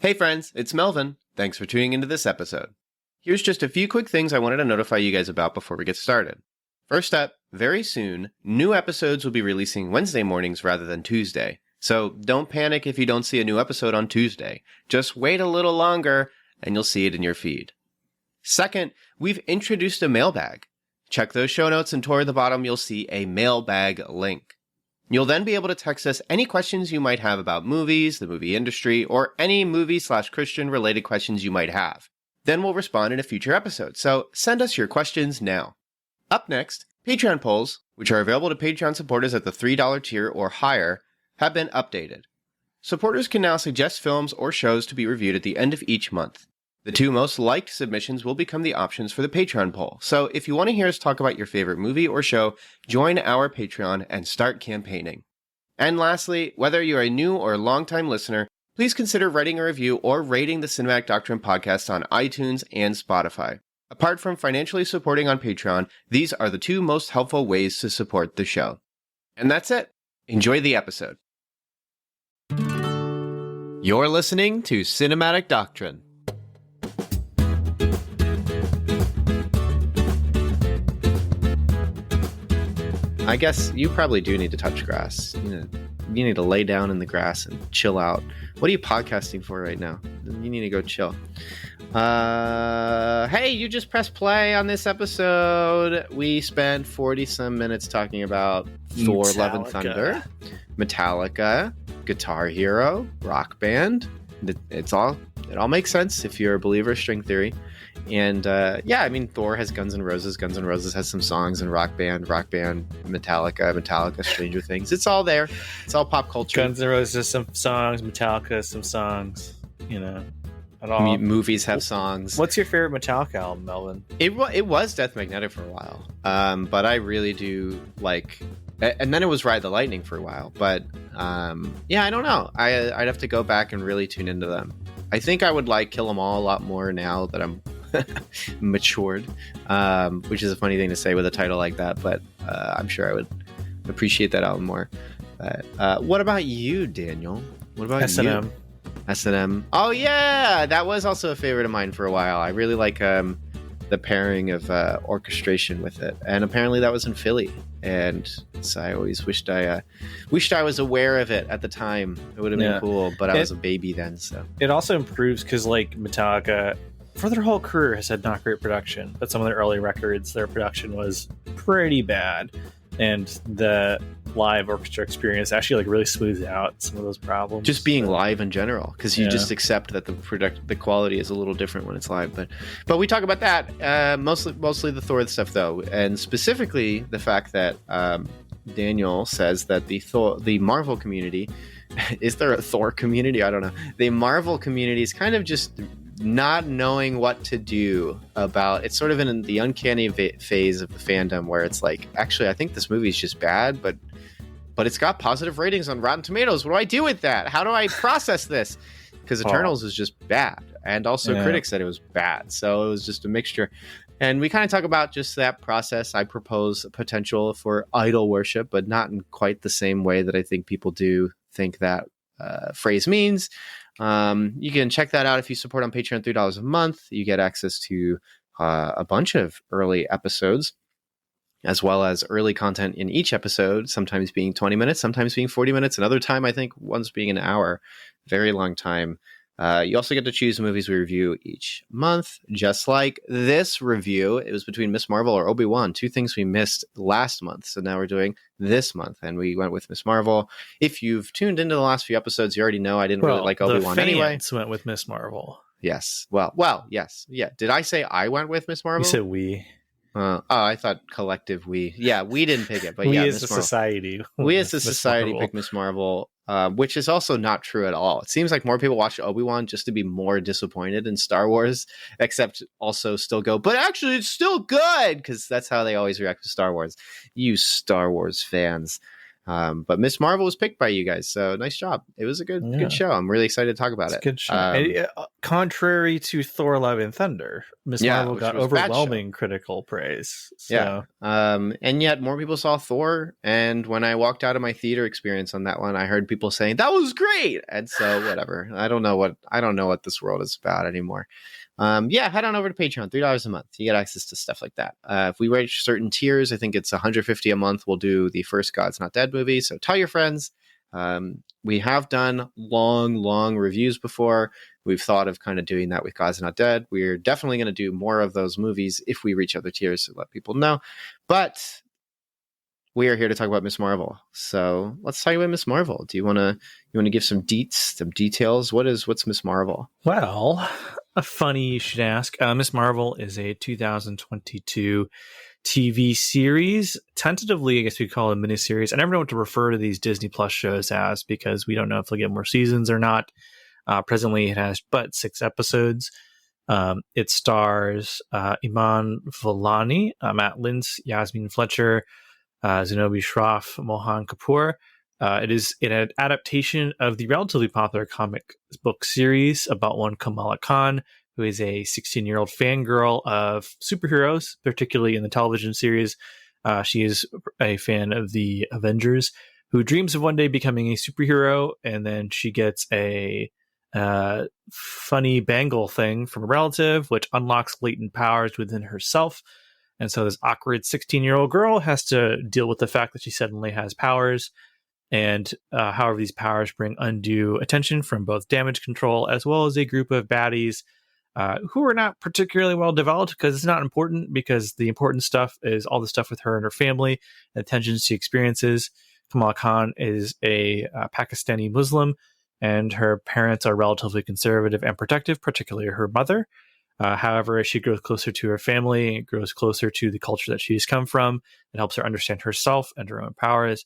Hey friends, it's Melvin. Thanks for tuning into this episode. Here's just a few quick things I wanted to notify you guys about before we get started. First up, very soon, new episodes will be releasing Wednesday mornings rather than Tuesday. So don't panic if you don't see a new episode on Tuesday. Just wait a little longer and you'll see it in your feed. Second, we've introduced a mailbag. Check those show notes and toward the bottom you'll see a mailbag link. You'll then be able to text us any questions you might have about movies, the movie industry, or any movie/Christian related questions you might have. Then we'll respond in a future episode, so send us your questions now. Up next, Patreon polls, which are available to Patreon supporters at the $3 tier or higher, have been updated. Supporters can now suggest films or shows to be reviewed at the end of each month. The two most liked submissions will become the options for the Patreon poll, so if you want to hear us talk about your favorite movie or show, join our Patreon and start campaigning. And lastly, whether you're a new or longtime listener, please consider writing a review or rating the Cinematic Doctrine podcast on iTunes and Spotify. Apart from financially supporting on Patreon, these are the two most helpful ways to support the show. And that's it. Enjoy the episode. You're listening to Cinematic Doctrine. I guess you probably do need to touch grass. You need to lay down in the grass and chill out. What are you podcasting for right now? You need to go chill. Hey, you just pressed play on this episode. We spent 40-some minutes talking about Thor, Love and Thunder, Metallica, Guitar Hero, Rock Band. It all makes sense if you're a believer of string theory. And Thor has Guns N' Roses. Guns N' Roses has some songs in Rock Band, Metallica, Stranger Things. It's all there. It's all pop culture. Guns N' Roses, some songs. Metallica, some songs. At all. Movies have songs. What's your favorite Metallica album, Melvin? It was Death Magnetic for a while, but I really do like. And then it was Ride the Lightning for a while, but I don't know. I'd have to go back and really tune into them. I think I would like Kill 'Em All a lot more now that I'm matured, which is a funny thing to say with a title like that, but I'm sure I would appreciate that album more. What about you, Daniel? What about S&M? You? S&M. Oh yeah, that was also a favorite of mine for a while. I really like the pairing of orchestration with it, and apparently that was in Philly, and so I always wished I was aware of it at the time. It would have been cool, but I was a baby then. So it also improves because Metallica for their whole career has had not great production, but some of their early records, their production was pretty bad, and the live orchestra experience actually really smooths out some of those problems. Just being live in general, because you just accept that the quality is a little different when it's live. But we talk about that mostly the Thor stuff though, and specifically the fact that Daniel says that the Marvel community is there a Thor community? I don't know. The Marvel community is kind of just not knowing what to do about it's sort of in the uncanny phase of the fandom where it's like, actually I think this movie is just bad, but it's got positive ratings on Rotten Tomatoes. What do I do with that? How do I process this? Because Eternals is just bad, and also critics said it was bad, so it was just a mixture. And we kind of talk about just that process. I propose a potential for idol worship, but not in quite the same way that I think people do think that phrase means. You can check that out if you support on Patreon, $3 a month. You get access to a bunch of early episodes, as well as early content in each episode, sometimes being 20 minutes, sometimes being 40 minutes, another time I think once being an hour. Very long time. You also get to choose movies we review each month, just like this review. It was between Miss Marvel or Obi-Wan, two things we missed last month. So now we're doing this month, and we went with Miss Marvel. If you've tuned into the last few episodes, you already know I didn't really like Obi-Wan anyway. Went with Miss Marvel. Yes. Well, yes. Yeah. Did I say I went with Miss Marvel? You said we. I thought collective we. Yeah, we didn't pick it, but we yeah, as a society. We as a society picked Miss Marvel, which is also not true at all. It seems like more people watch Obi-Wan just to be more disappointed in Star Wars, except also still go, but actually it's still good, because that's how they always react to Star Wars. You Star Wars fans. But Miss Marvel was picked by you guys, so nice job. It was a good show. I'm really excited to talk about it. Good show. Contrary to Thor: Love and Thunder, Miss Marvel got overwhelming critical praise. So. Yeah, and yet more people saw Thor. And when I walked out of my theater experience on that one, I heard people saying that was great. And so whatever. I don't know what this world is about anymore. Head on over to Patreon, $3 a month. You get access to stuff like that. If we reach certain tiers, I think it's $150 a month. We'll do the first God's Not Dead movie. So tell your friends. We have done long reviews before. We've thought of kind of doing that with God's Not Dead. We're definitely going to do more of those movies if we reach other tiers to let people know. But we are here to talk about Miss Marvel. So let's talk about Miss Marvel. Do you want to give some details? What's Miss Marvel? Well, funny you should ask. Miss Marvel is a 2022 TV series. Tentatively, I guess we call it a miniseries. I never know what to refer to these Disney Plus shows as because we don't know if they'll get more seasons or not. Presently, it has but 6 episodes. It stars Iman Vellani, Matt Lintz, Yasmin Fletcher, Zenobi Shroff, Mohan Kapoor. It is an adaptation of the relatively popular comic book series about one Kamala Khan, who is a 16-year-old fangirl of superheroes, particularly in the television series. She is a fan of the Avengers, who dreams of one day becoming a superhero, and then she gets a funny bangle thing from a relative, which unlocks latent powers within herself. And so this awkward 16-year-old girl has to deal with the fact that she suddenly has powers. And however, these powers bring undue attention from both damage control as well as a group of baddies who are not particularly well developed because it's not important, because the important stuff is all the stuff with her and her family and the tensions she experiences. Kamala Khan is a Pakistani Muslim, and her parents are relatively conservative and protective, particularly her mother. However, as she grows closer to her family and grows closer to the culture that she's come from, it helps her understand herself and her own powers.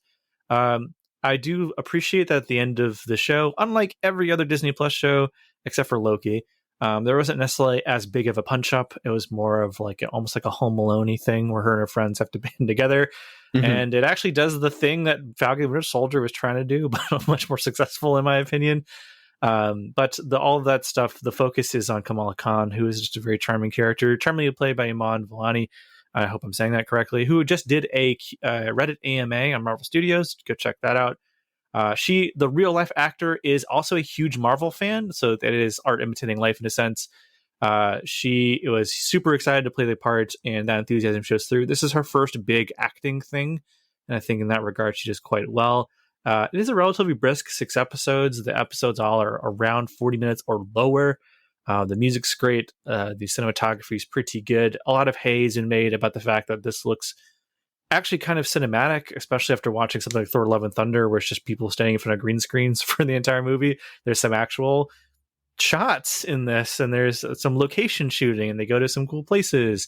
I do appreciate that at the end of the show, unlike every other Disney Plus show, except for Loki, there wasn't necessarily as big of a punch-up. It was more of almost like a Home Alone-y thing where her and her friends have to band together. Mm-hmm. And it actually does the thing that Falcon and Winter Soldier was trying to do, but much more successful, in my opinion. But all of that stuff, the focus is on Kamala Khan, who is just a very charming character, charmingly played by Iman Vellani. I hope I'm saying that correctly, who just did a Reddit AMA on Marvel Studios. Go check that out. The real life actor, is also a huge Marvel fan, so it is art imitating life in a sense. She was super excited to play the part, and that enthusiasm shows through. This is her first big acting thing, and I think in that regard she does quite well. It is a relatively brisk 6 episodes. The episodes all are around 40 minutes or lower. The music's great. The cinematography is pretty good. A lot of hay has been made about the fact that this looks actually kind of cinematic, especially after watching something like Thor: Love and Thunder, where it's just people standing in front of green screens for the entire movie. There's some actual shots in this, and there's some location shooting, and they go to some cool places.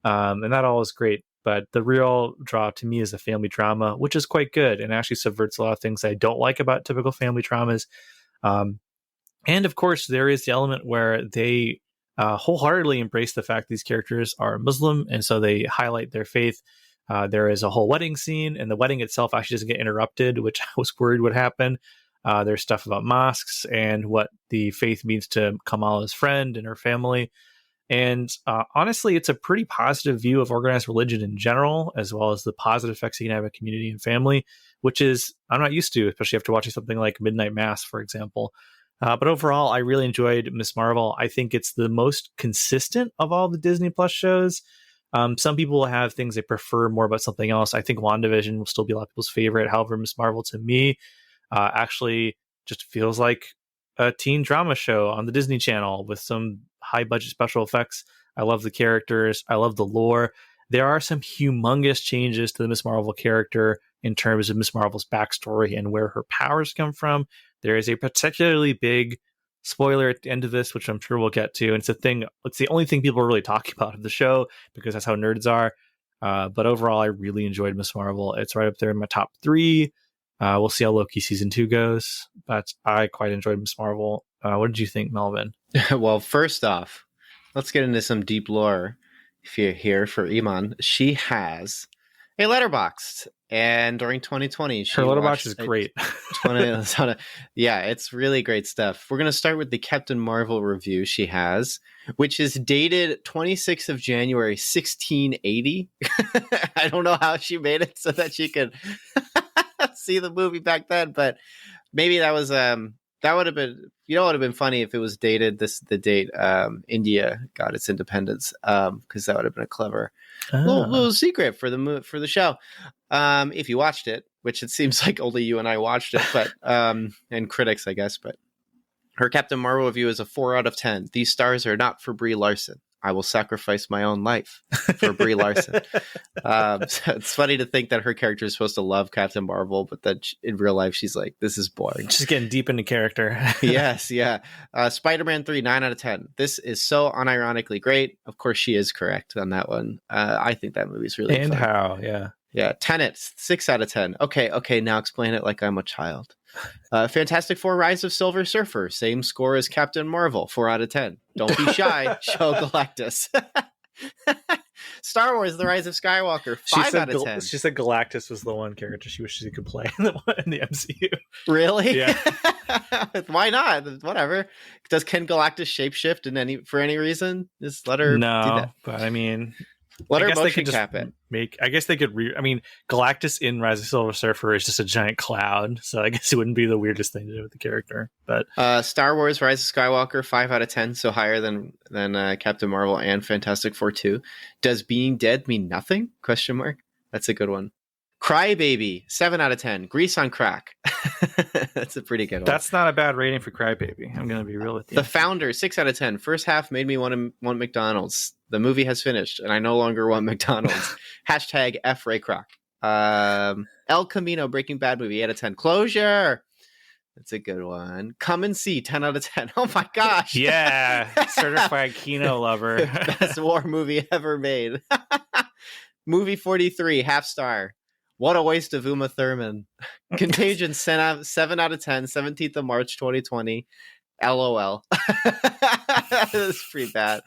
And that all is great. But the real draw to me is the family drama, which is quite good and actually subverts a lot of things I don't like about typical family dramas. And of course, there is the element where they wholeheartedly embrace the fact these characters are Muslim, and so they highlight their faith. There is a whole wedding scene, and the wedding itself actually doesn't get interrupted, which I was worried would happen. There's stuff about mosques and what the faith means to Kamala's friend and her family. And honestly, it's a pretty positive view of organized religion in general, as well as the positive effects it can have on community and family, which is I'm not used to, especially after watching something like Midnight Mass, for example. But overall, I really enjoyed Miss Marvel. I think it's the most consistent of all the Disney Plus shows. Some people will have things they prefer more about something else. I think WandaVision will still be a lot of people's favorite. However, Miss Marvel, to me, actually just feels like a teen drama show on the Disney Channel with some high budget special effects. I love the characters. I love the lore. There are some humongous changes to the Miss Marvel character in terms of Miss Marvel's backstory and where her powers come from. There is a particularly big spoiler at the end of this, which I'm sure we'll get to. And it's the only thing people are really talking about of the show because that's how nerds are. But overall, I really enjoyed Miss Marvel. It's right up there in my top 3. We'll see how Loki season 2 goes, but I quite enjoyed Miss Marvel. What did you think, Melvin? Well, first off, let's get into some deep lore. If you're here for Iman, she has a Letterboxd, and during 2020, she Her Letterboxd watched is great. 20, yeah, it's really great stuff. We're gonna start with the Captain Marvel review she has, which is dated 26th of January, 1680. I don't know how she made it so that she could see the movie back then, but maybe that was that would have been, you know, it would have been funny if it was dated the date India got its independence, because that would have been a clever little secret for the show. If you watched it, which it seems like only you and I watched it, but and critics, I guess. But her Captain Marvel review is a 4 out of 10. These stars are not for Brie Larson. I will sacrifice my own life for Brie Larson. So it's funny to think that her character is supposed to love Captain Marvel, but that in real life, she's like, this is boring. She's getting deep into character. Yes, yeah. Spider-Man 3, 9 out of 10. This is so unironically great. Of course, she is correct on that one. I think that movie's really and fun. how, yeah. Yeah, Tenet, 6 out of 10. Okay, now explain it like I'm a child. Fantastic Four, Rise of Silver Surfer, same score as Captain Marvel, 4 out of 10. Don't be shy, show Galactus. Star Wars, The Rise of Skywalker, 5 out of 10. She said Galactus was the one character she wished she could play in the MCU. Really? Yeah. Why not? Whatever. Does Ken Galactus shapeshift for any reason? Just let her do that. But I mean... Let her motion cap it. I guess they could Galactus in Rise of Silver Surfer is just a giant cloud, so I guess it wouldn't be the weirdest thing to do with the character. But Star Wars Rise of Skywalker, 5 out of 10, so higher than Captain Marvel and Fantastic Four 2. Does being dead mean nothing? ? That's a good one. Crybaby, 7 out of 10. Grease on crack. That's a pretty good one. That's not a bad rating for Crybaby. I'm going to be real with you. The Founder, 6 out of 10. First half made me want McDonald's. The movie has finished, and I no longer want McDonald's. Hashtag F Ray Kroc. El Camino, Breaking Bad movie, 8 out of 10. Closure. That's a good one. Come and See, 10 out of 10. Oh my gosh. Yeah. Certified Kino lover. Best war movie ever made. Movie 43, half star. What a waste of Uma Thurman. Contagion, 7 out of 10, 17th of March, 2020. LOL. That's pretty bad.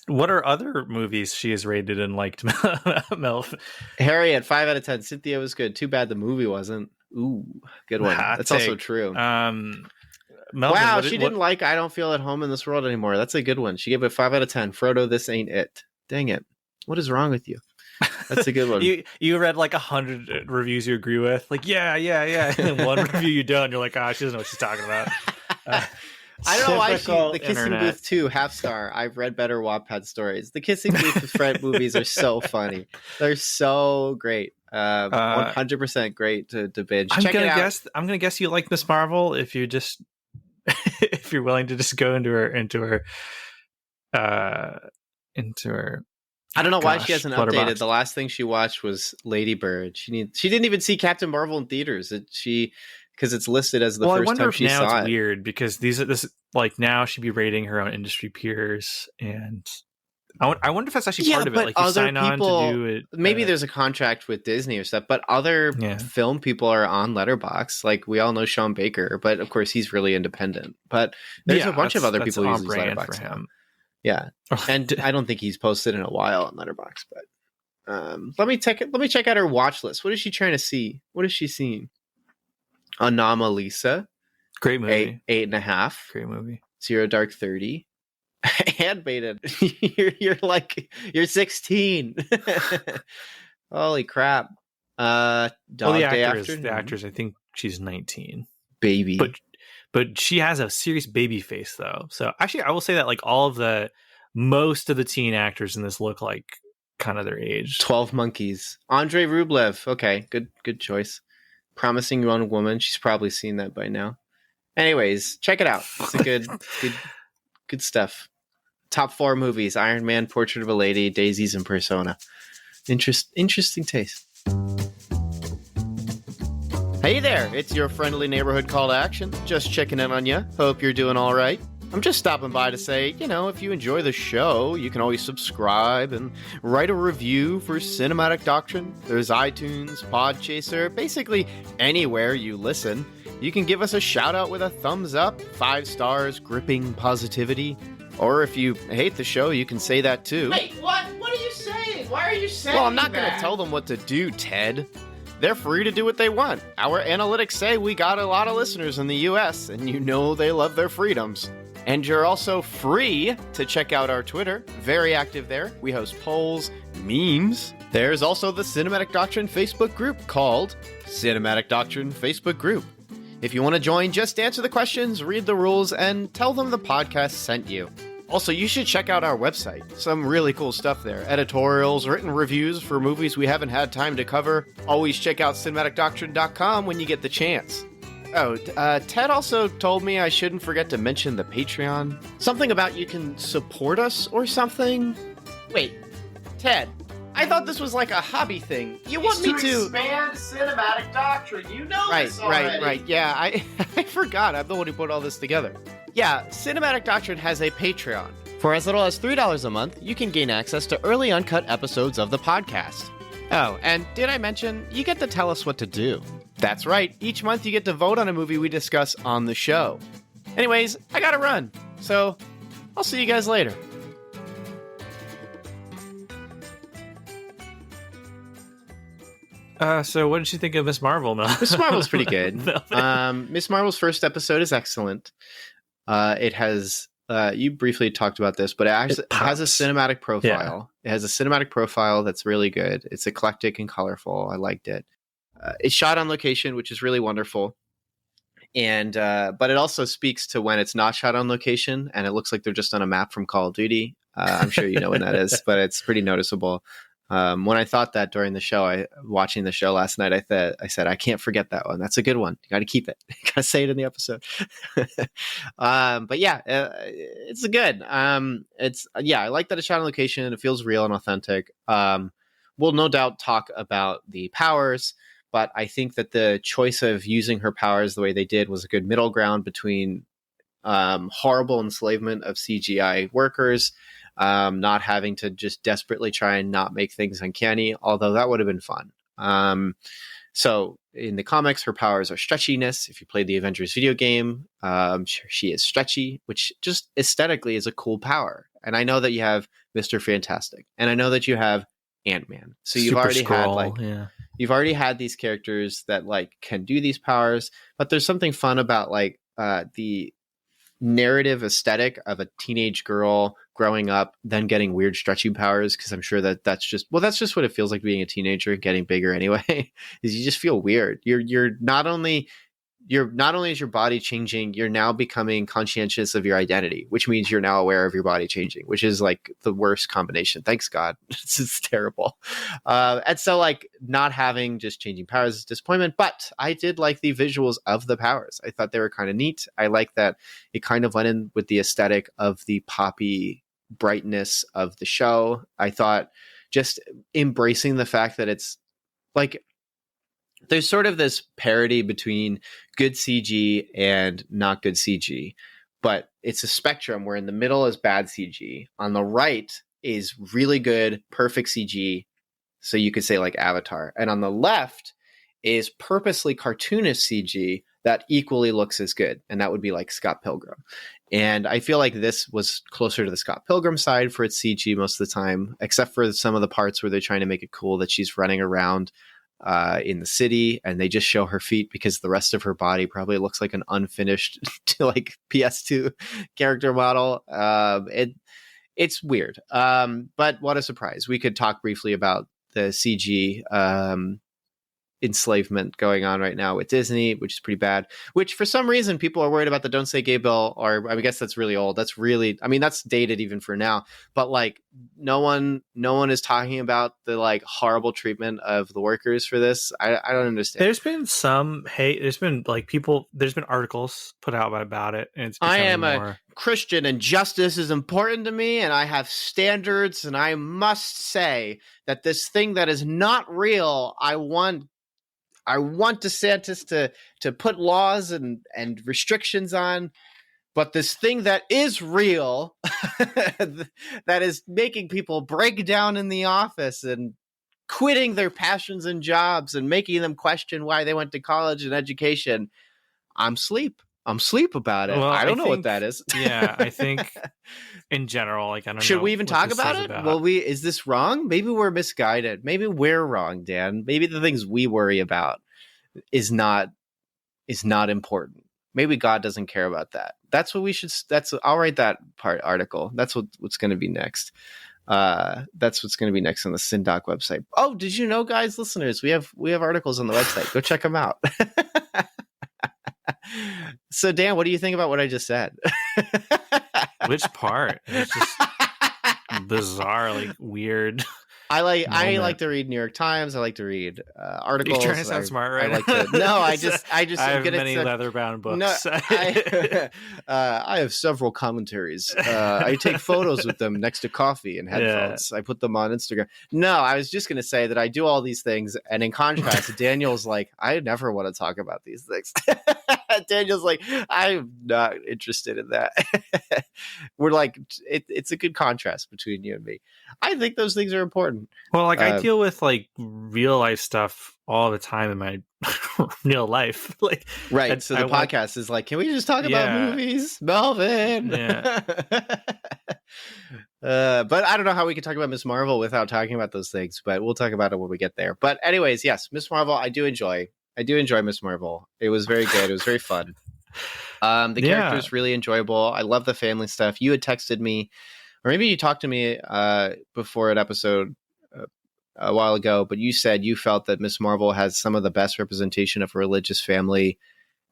What are other movies she has rated and liked, Melvin? Harriet, 5 out of 10. Cynthia was good. Too bad the movie wasn't. Ooh, good one. That's also true. Melvin, wow, she didn't like I Don't Feel at Home in This World Anymore. That's a good one. She gave it 5 out of 10. Frodo, This Ain't It. Dang it. What is wrong with you? That's a good one. you read like 100 reviews you agree with, like yeah, and then one review you don't. You're like, she doesn't know what she's talking about. I don't know why the Kissing Booth 2 half star. I've read better Wattpad stories. The Kissing Booth with Fred movies are so funny. They're so great. 100% great to binge. I'm gonna guess you like Miss Marvel if you just if you're willing to just go into her. I don't know why she hasn't updated. The last thing she watched was Lady Bird. She didn't even see Captain Marvel in theaters. Because it's listed as the first time she saw it. Now it's weird because this now she'd be rating her own industry peers, and I wonder if that's actually part of it. Like you sign on to do it. Maybe there's a contract with Disney or stuff, but other film people are on Letterboxd. Like we all know Sean Baker, but of course he's really independent. But there's a bunch of other people using Letterboxd for him. Yeah, and I don't think he's posted in a while on Letterboxd. But let me check out her watch list. What is she trying to see? What is she seeing? Anomalisa, great movie. 8.5, great movie. Zero Dark 30, Handmaiden. you're 16. Holy crap! The actors. I think she's 19. Baby, but she has a serious baby face though. So actually, I will say that most of the teen actors in this look like kind of their age. 12 Monkeys. Andrei Rublev. Okay, good choice. Promising Young Woman. She's probably seen that by now. Anyways, check it out. It's a good stuff. Top 4 movies: Iron Man, Portrait of a Lady, Daisies, and Persona. Interesting taste. Hey there, it's your friendly neighborhood call to action. Just checking in on you. Hope you're doing all right. I'm just stopping by to say, if you enjoy the show, you can always subscribe and write a review for Cinematic Doctrine. There's iTunes, Podchaser, basically anywhere you listen. You can give us a shout out with a thumbs up, 5 stars, gripping positivity. Or if you hate the show, you can say that too. Wait, what? What are you saying? Why are you saying Well, I'm not going to tell them what to do, Ted. They're free to do what they want. Our analytics say we got a lot of listeners in the US, and you know they love their freedoms. And you're also free to check out our Twitter. Very active there. We host polls, memes. There's also the Cinematic Doctrine Facebook group called Cinematic Doctrine Facebook Group. If you want to join, just answer the questions, read the rules, and tell them the podcast sent you. Also, you should check out our website. Some really cool stuff there. Editorials, written reviews for movies we haven't had time to cover. Always check out cinematicdoctrine.com when you get the chance. Oh, Ted also told me I shouldn't forget to mention the Patreon. Something about you can support us or something? Wait, Ted, I thought this was like a hobby thing. You want me to expand Cinematic Doctrine. You know this already. Right. Yeah, I forgot. I'm the one who put all this together. Yeah, Cinematic Doctrine has a Patreon. For as little as $3 a month, you can gain access to early uncut episodes of the podcast. Oh, and did I mention, you get to tell us what to do. That's right, each month you get to vote on a movie we discuss on the show. Anyways, I gotta run, so I'll see you guys later. So what did you think of Miss Marvel, Mel? Miss Marvel's pretty good. Miss Marvel's first episode is excellent. It has, you briefly talked about this, but it has a cinematic profile. Yeah. It has a cinematic profile that's really good. It's eclectic and colorful. I liked it. It's shot on location, which is really wonderful. And but it also speaks to when it's not shot on location and it looks like they're just on a map from Call of Duty. I'm sure you know when that is, but it's pretty noticeable. When I thought that during the show, watching the show last night, I said, I can't forget that one. That's a good one. You got to keep it. You got to say it in the episode. But yeah, it's good. I like that it's shot on location. It feels real and authentic. We'll no doubt talk about the powers, but I think that the choice of using her powers the way they did was a good middle ground between horrible enslavement of CGI workers, not having to just desperately try and not make things uncanny, although that would have been fun. So in the comics, her powers are stretchiness. If you played the Avengers video game, she is stretchy, which just aesthetically is a cool power. And I know that you have Mr. Fantastic, and I know that you have Ant-Man. So you've you've already had these characters that can do these powers, but there's something fun about the narrative aesthetic of a teenage girl growing up, then getting weird stretchy powers. Because I'm sure that's just what it feels like being a teenager, getting bigger anyway. Is you just feel weird. You're not only is your body changing, you're now becoming conscientious of your identity, which means you're now aware of your body changing, which is the worst combination. Thanks God. It's terrible. And so not having just changing powers is disappointment, but I did like the visuals of the powers. I thought they were kind of neat. I like that it kind of went in with the aesthetic of the poppy brightness of the show. I thought just embracing the fact that it's there's sort of this parody between good CG and not good CG, but it's a spectrum where in the middle is bad CG. On the right is really good, perfect CG. So you could say Avatar. And on the left is purposely cartoonish CG that equally looks as good. And that would be Scott Pilgrim. And I feel like this was closer to the Scott Pilgrim side for its CG most of the time, except for some of the parts where they're trying to make it cool that she's running around in the city and they just show her feet because the rest of her body probably looks like an unfinished PS2 character model. It's weird. But what a surprise. We could talk briefly about the CG enslavement going on right now with Disney, which is pretty bad, which for some reason people are worried about the Don't Say Gay bill, or I guess that's really old. That's really, that's dated even for now, but no one is talking about the horrible treatment of the workers for this. I don't understand. There's been some hate. There's been there's been articles put out about it. And I am a Christian and justice is important to me, and I have standards, and I must say that this thing that is not real, I want DeSantis to put laws and restrictions on, but this thing that is real, that is making people break down in the office and quitting their passions and jobs and making them question why they went to college and education, I'm sleep. I'm sleep about it. Well, I don't know what think- that is. Yeah, I think in general, like, I don't know. Should we even what talk this about says it? about- Well, is this wrong? Maybe we're misguided. Maybe we're wrong, Dan. Maybe the things we worry about is not important. Maybe God doesn't care about that. That's what we should. I'll write that article. That's what's going to be next. That's what's going to be next on the SynDoc website. Oh, did you know, guys, listeners, we have articles on the website. Go check them out. So, Dan, what do you think about what I just said? Which part? It's just bizarre, like weird. I moment. like to read New York Times. I like to read articles. You're trying to sound smart, right? I like to. No, I just. I have many leather-bound books. No, I have several commentaries. I take photos with them next to coffee and headphones. I put them on Instagram. No, I was just going to say that I do all these things, and in contrast, Daniel's like, I never want to talk about these things. Daniel's like, I'm not interested in that. We're like, it's a good contrast between you and me. I think those things are important. Well, like, I deal with like real life stuff all the time in my real life. Like, right. So the podcast is like, can we just talk about movies, Melvin? Yeah. But I don't know how we can talk about Miss Marvel without talking about those things, but we'll talk about it when we get there. But anyways, yes, Miss Marvel, I do enjoy Miss Marvel. It was very good. It was very fun. The character is really enjoyable. I love the family stuff. You had texted me, or maybe you talked to me before an episode a while ago, but you said you felt that Miss Marvel has some of the best representation of a religious family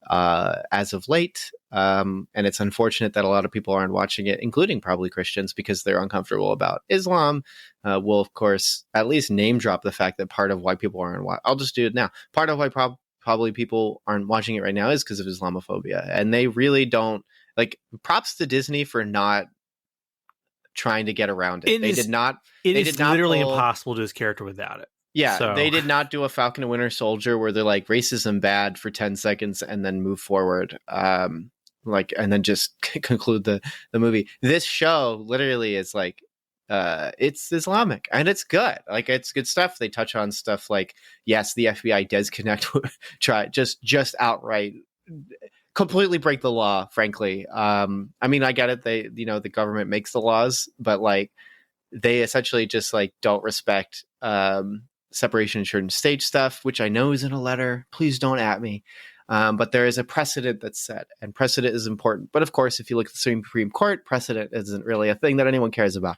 as of late. And it's unfortunate that a lot of people aren't watching it, including probably Christians, because they're uncomfortable about Islam. We'll, of course, at least name drop the fact that part of why people aren't I'll just do it now. Part of why probably people aren't watching it right now is because of Islamophobia. And they really don't, like, props to Disney for not trying to get around it. It is literally impossible to do his character without it. Yeah, so. They did not do a Falcon and Winter Soldier where they're like racism bad for 10 seconds and then move forward. And then just conclude the movie. This show literally is like, it's Islamic and it's good. Like, it's good stuff. They touch on stuff like, yes, the FBI does connect, just outright completely break the law, frankly. I mean, I get it. The government makes the laws, but like they essentially just like don't respect, separation of church and state stuff, which I know is in a letter. Please don't at me. But there is a precedent that's set, and precedent is important. But of course, if you look at the Supreme Court, precedent isn't really a thing that anyone cares about.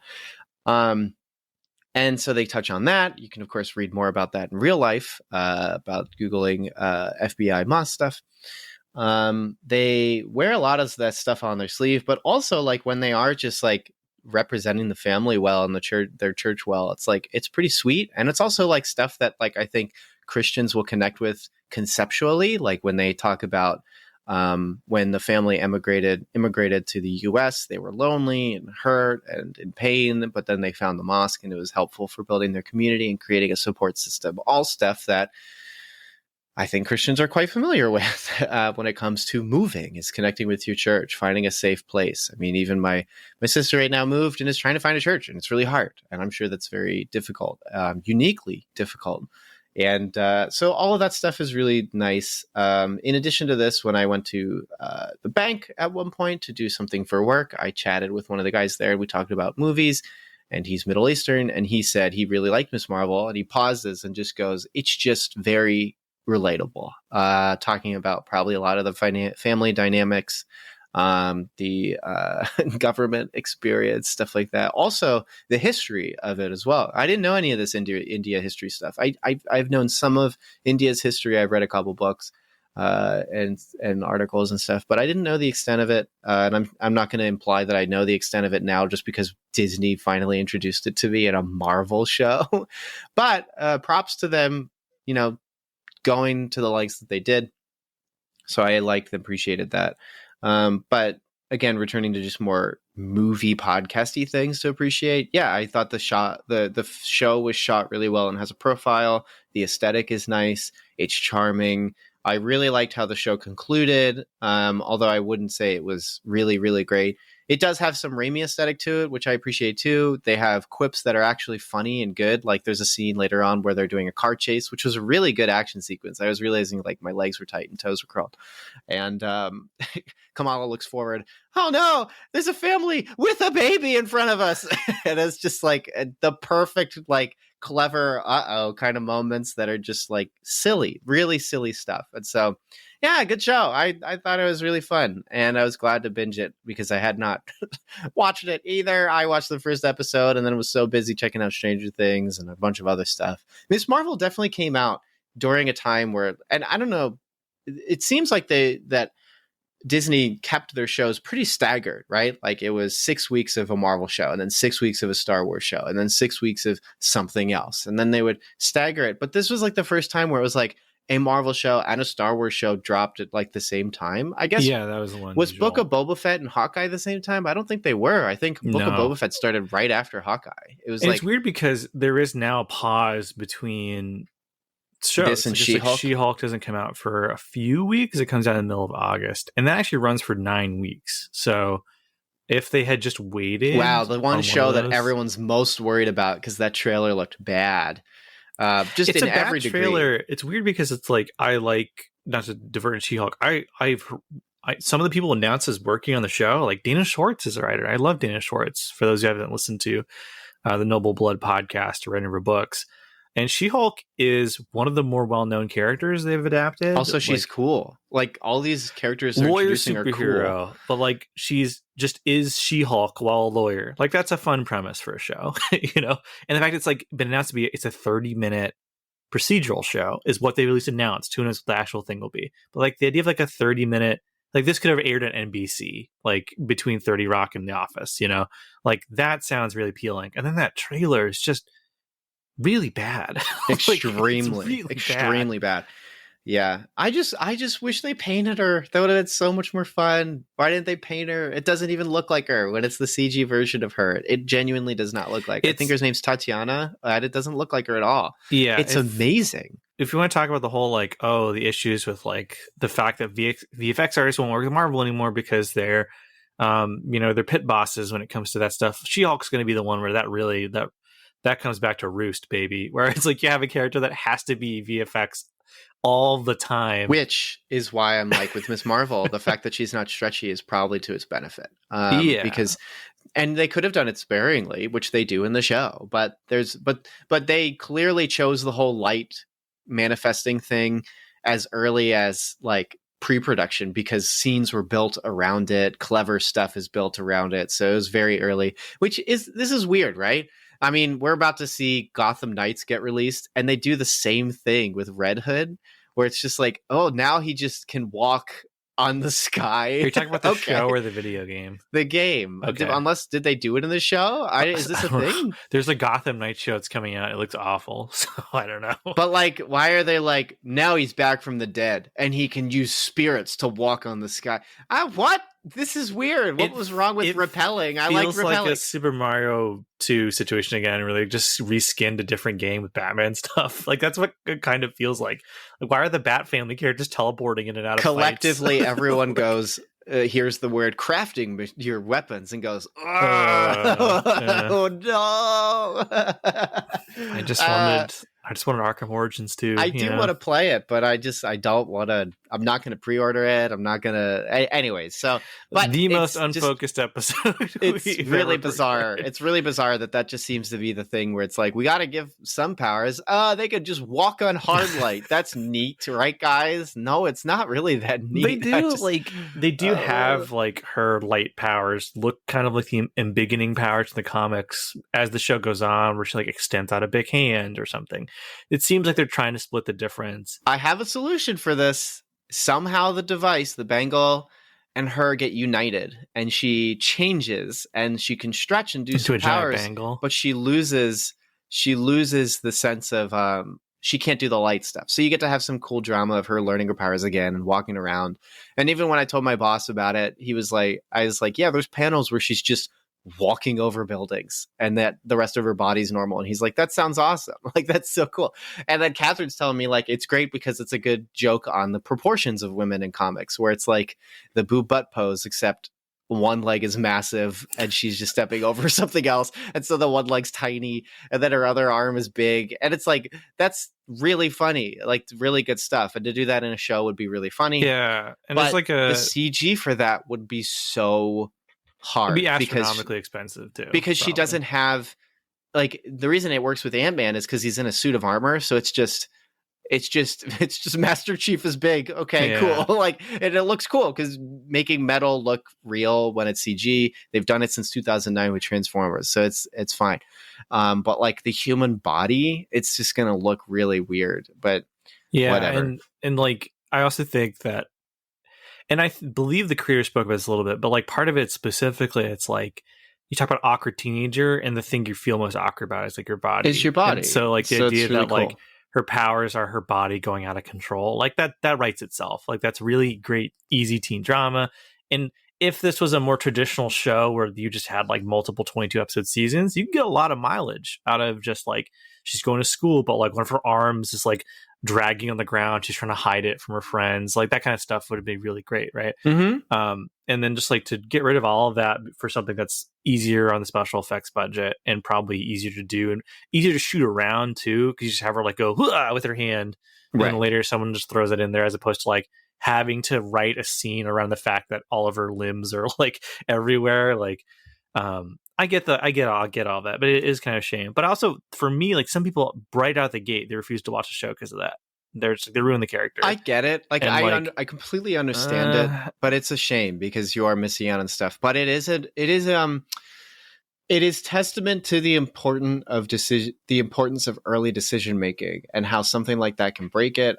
And so they touch on that. You can, of course, read more about that in real life, about Googling FBI Moss stuff. They wear a lot of that stuff on their sleeve, but also like when they are just like representing the family well and their church well, it's like, it's pretty sweet. And it's also like stuff that like I think Christians will connect with conceptually, like when they talk about when the family immigrated to the US, they were lonely and hurt and in pain, but then they found the mosque and it was helpful for building their community and creating a support system. All stuff that I think Christians are quite familiar with when it comes to moving, is connecting with your church, finding a safe place. I mean, even my sister right now moved and is trying to find a church, and it's really hard. And I'm sure that's very difficult, uniquely difficult. And so all of that stuff is really nice. In addition to this, when I went to the bank at one point to do something for work, I chatted with one of the guys there. We talked about movies, and he's Middle Eastern. And he said he really liked Miss Marvel, and he pauses and just goes, it's just very relatable, talking about probably a lot of the family dynamics, the government experience, stuff like that. Also, the history of it as well. I didn't know any of this India history stuff. I've known some of India's history. I've read a couple books and articles and stuff, but I didn't know the extent of it. And I'm not going to imply that I know the extent of it now just because Disney finally introduced it to me in a Marvel show. But props to them, going to the lengths that they did. So I liked and appreciated that. But again, returning to just more movie podcasty things to appreciate. Yeah, I thought the show was shot really well and has a profile. The aesthetic is nice. It's charming. I really liked how the show concluded, although I wouldn't say it was really, really great. It does have some Raimi aesthetic to it, which I appreciate too. They have quips that are actually funny and good. Like there's a scene later on where they're doing a car chase, which was a really good action sequence. I was realizing like my legs were tight and toes were curled. And Kamala looks forward. Oh no, there's a family with a baby in front of us. And it's just like the perfect, like clever, kind of moments that are just like silly, really silly stuff. And so, yeah, good show. I thought it was really fun, and I was glad to binge it because I had not watched it either. I watched the first episode and then was so busy checking out Stranger Things and a bunch of other stuff. Miss Marvel definitely came out during a time where, and I don't know, it seems like that Disney kept their shows pretty staggered, right? Like it was 6 weeks of a Marvel show and then 6 weeks of a Star Wars show and then 6 weeks of something else. And then they would stagger it. But this was like the first time where it was like a Marvel show and a Star Wars show dropped at like the same time. I guess. Yeah, that was the one. Was Book of Boba Fett and Hawkeye the same time? I don't think they were. I think Book of Boba Fett started right after Hawkeye. It was and like, it's weird because there is now a pause between shows. This and She-Hulk. Like She-Hulk doesn't come out for a few weeks. It comes out in the middle of August, and that actually runs for 9 weeks. So if they had just waited, wow, the one show that that everyone's most worried about because that trailer looked bad. Just it's in a bad every trailer. degree. It's weird because it's like I like, not to divert into She-Hulk. Some of the people announced as working on the show, like Dana Schwartz is a writer. I love Dana Schwartz. For those who haven't listened to the Noble Blood podcast or read her books, and She-Hulk is one of the more well-known characters they've adapted. Also, she's cool. Like all these characters they're introducing are cool. But like she's just is She-Hulk while a lawyer. Like that's a fun premise for a show, you know. And the fact it's like been announced to be it's a 30-minute procedural show is what they released announced. Who knows what the actual thing will be? But like the idea of like a 30-minute, like this could have aired on NBC, like between 30 Rock and The Office, you know, like that sounds really appealing. And then that trailer is just really bad. Extremely bad. Yeah, I just wish they painted her. That would have been so much more fun. Why didn't they paint her? It doesn't even look like her when it's the CG version of her. It genuinely does not look like her. I think her name's Tatiana, and it doesn't look like her at all. Yeah, it's amazing. If you want to talk about the whole like the issues with like the fact that VFX artists won't work with Marvel anymore because they're they're pit bosses when it comes to that stuff. She-Hulk's going to be the one where that comes back to roost, baby, where it's like you have a character that has to be VFX all the time. Which is why I'm like with Miss Marvel, the fact that she's not stretchy is probably to its benefit. And they could have done it sparingly, which they do in the show. But they clearly chose the whole light manifesting thing as early as like pre-production because scenes were built around it. Clever stuff is built around it. So it was very early, this is weird, right? I mean, we're about to see Gotham Knights get released, and they do the same thing with Red Hood, where it's just like, oh, now he just can walk on the sky. You're talking about the show or the video game? The game. Okay. Did they do it in the show? Is this a thing? Know. There's a Gotham Knights show that's coming out. It looks awful, so I don't know. But like, why are they like, now he's back from the dead, and he can use spirits to walk on the sky? What? This is weird. What was wrong with repelling? I like repelling. Feels like a Super Mario 2 situation again, where they just reskinned a different game with Batman stuff. Like that's what it kind of feels like. Like why are the Bat family characters teleporting in and out of collectively? Everyone goes, here's the word crafting your weapons and goes, oh no. I just wanted Arkham Origins too. I do want to play it, but I don't want to. I'm not going to pre-order it. I'm not going to. Anyways, so but the most unfocused episode. It's really bizarre. It's really bizarre that just seems to be the thing where it's like we got to give some powers. They could just walk on hardlight. That's neat, right, guys? No, it's not really that neat. They do have like her light powers look kind of like the embiggening powers in the comics as the show goes on, where she like extends out a big hand or something. It seems like they're trying to split the difference. I have a solution for this. Somehow the device, the bangle, and her get united, and she changes, and she can stretch and do some powers. Bangle. But she loses the sense of she can't do the light stuff. So you get to have some cool drama of her learning her powers again and walking around. And even when I told my boss about it, I was like, yeah, there's panels where she's just walking over buildings and that the rest of her body's normal. And he's like, that sounds awesome. Like, that's so cool. And then Catherine's telling me, like, it's great because it's a good joke on the proportions of women in comics, where it's like the boob butt pose, except one leg is massive and she's just stepping over something else. And so the one leg's tiny and then her other arm is big. And it's like, that's really funny, like really good stuff. And to do that in a show would be really funny. Yeah. And but it's like the CG for that would be so hard. It'd be astronomically expensive too. Because probably. She doesn't have, like, the reason it works with Ant-Man is because he's in a suit of armor. So it's just Master Chief is big. Okay, cool. Like, and it looks cool because making metal look real when it's CG, they've done it since 2009 with Transformers, so it's fine. But like the human body, it's just gonna look really weird. But whatever. And like I also think that, and I believe the creator spoke about this a little bit, but like part of it specifically, it's like you talk about awkward teenager, and the thing you feel most awkward about is like your body. It's your body. And so like the idea really that cool. Like her powers are her body going out of control. Like that writes itself. Like that's really great, easy teen drama. And if this was a more traditional show where you just had like multiple 22 episode seasons, you can get a lot of mileage out of just like she's going to school, but like one of her arms is like dragging on the ground. She's trying to hide it from her friends. Like that kind of stuff would be really great, right? Mm-hmm. And then just like to get rid of all of that for something that's easier on the special effects budget and probably easier to do and easier to shoot around too, because you just have her like go with her hand, and then later someone just throws it in there, as opposed to like having to write a scene around the fact that all of her limbs are like everywhere. Like I get all that, but it is kind of a shame. But also for me, like some people right out the gate, they refuse to watch the show because of that. They ruin the character. I get it. Like I completely understand it, but it's a shame because you are missing out on stuff. But it is testament to the importance of early decision making and how something like that can break it.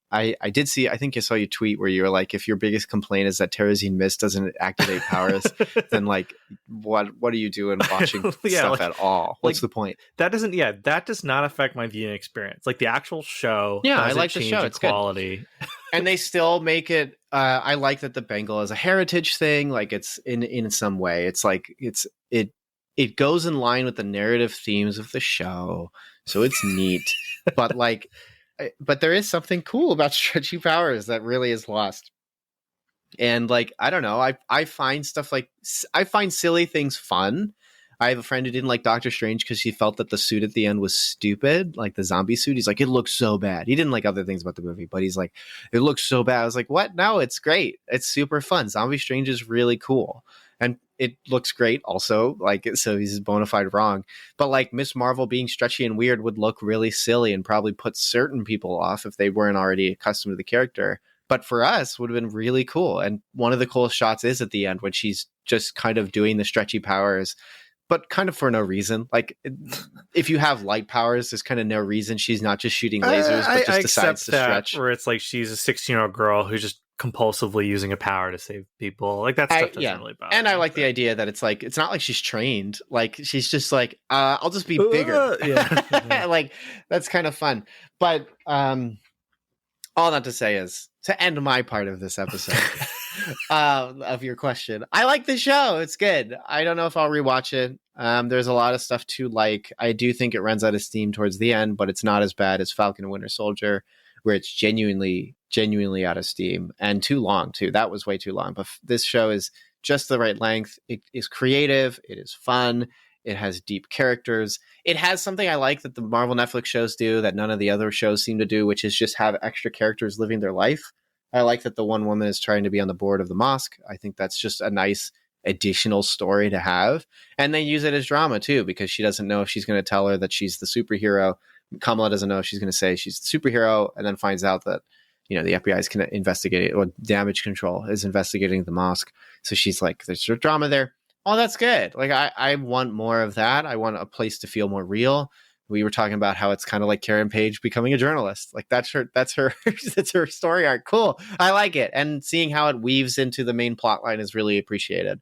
I did see, I think I saw you tweet where you were like, if your biggest complaint is that Terrazine Mist doesn't activate powers, then like what are you doing watching stuff at all? What's the point? That does not affect my viewing experience. Like the actual show, I like the show. It's quality. Good. And they still make it I like that the Bengal is a heritage thing. Like it's in some way. It's like it goes in line with the narrative themes of the show, so it's neat. But there is something cool about stretchy powers that really is lost. And like, I don't know, I find stuff like, I find silly things fun. I have a friend who didn't like Doctor Strange because she felt that the suit at the end was stupid, like the zombie suit. He's like, it looks so bad. He didn't like other things about the movie, but he's like, it looks so bad. I was like, what? No, it's great. It's super fun. Zombie Strange is really cool. And it looks great also, like, so he's bona fide wrong. But like Miss Marvel being stretchy and weird would look really silly and probably put certain people off if they weren't already accustomed to the character. But for us, would have been really cool. And one of the coolest shots is at the end when she's just kind of doing the stretchy powers, but kind of for no reason. Like, if you have light powers, there's kind of no reason. She's not just shooting lasers, but just decides to stretch. Where it's like she's a 16-year-old girl who's just compulsively using a power to save people. Like that stuff doesn't really bother me. And I like the idea that it's like, it's not like she's trained. Like she's just like, I'll just be bigger. Like that's kind of fun. But all that to say is, to end my part of this episode of your question, I like the show. It's good. I don't know if I'll rewatch it. There's a lot of stuff to like. I do think it runs out of steam towards the end, but it's not as bad as Falcon and Winter Soldier, where it's genuinely out of steam and too long too. That was way too long. But this show is just the right length. It is creative. It is fun. It has deep characters. It has something I like that the Marvel Netflix shows do that none of the other shows seem to do, which is just have extra characters living their life. I like that the one woman is trying to be on the board of the mosque. I think that's just a nice additional story to have. And they use it as drama too, because she doesn't know if she's going to tell her that she's the superhero. Kamala doesn't know if she's going to say she's the superhero, and then finds out that, you know, the FBI is investigating, or damage control is investigating the mosque. So she's like, there's drama there. Oh, that's good. Like, I want more of that. I want a place to feel more real. We were talking about how it's kind of like Karen Page becoming a journalist. Like that's her that's her story arc. Cool. I like it. And seeing how it weaves into the main plot line is really appreciated.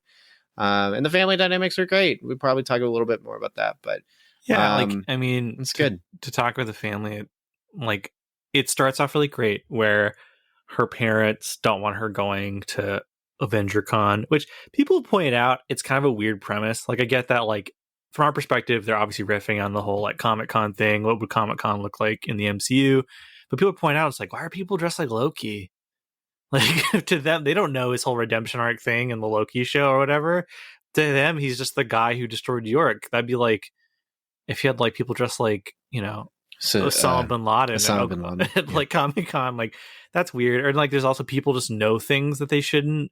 And the family dynamics are great. We'll probably talk a little bit more about that, but yeah, like, I mean, it's good to talk about the family. Like, it starts off really great where her parents don't want her going to Avenger Con, which people point out it's kind of a weird premise. Like I get that, like from our perspective, they're obviously riffing on the whole like Comic Con thing. What would Comic Con look like in the MCU? But people point out it's like, why are people dressed like Loki? Like to them, they don't know his whole redemption arc thing in the Loki show or whatever. To them, he's just the guy who destroyed New York. That'd be like if you had like people dressed like, you know, Osama bin Laden at like Comic Con. Like that's weird. Or like there's also people just know things that they shouldn't,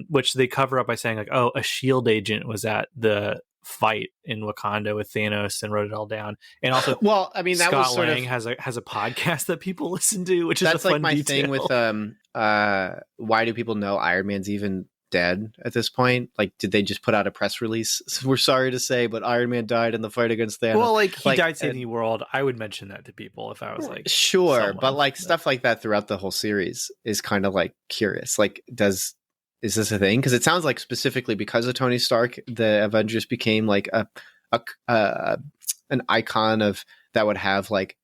which they cover up by saying like, oh, a SHIELD agent was at the fight in Wakanda with Thanos and wrote it all down. And also, well, I mean, that Scott was sort Lang of has a podcast that people listen to, which is that's a fun like my detail. thing with why do people know Iron Man's even dead at this point? Like, did they just put out a press release? We're sorry to say, but Iron Man died in the fight against Thanos. Well, like he died saving the world. I would mention that to people if I was like, sure, someone. But like stuff like that throughout the whole series is kind of like curious. Like, is this a thing? Because it sounds like specifically because of Tony Stark, the Avengers became like an icon of that would have like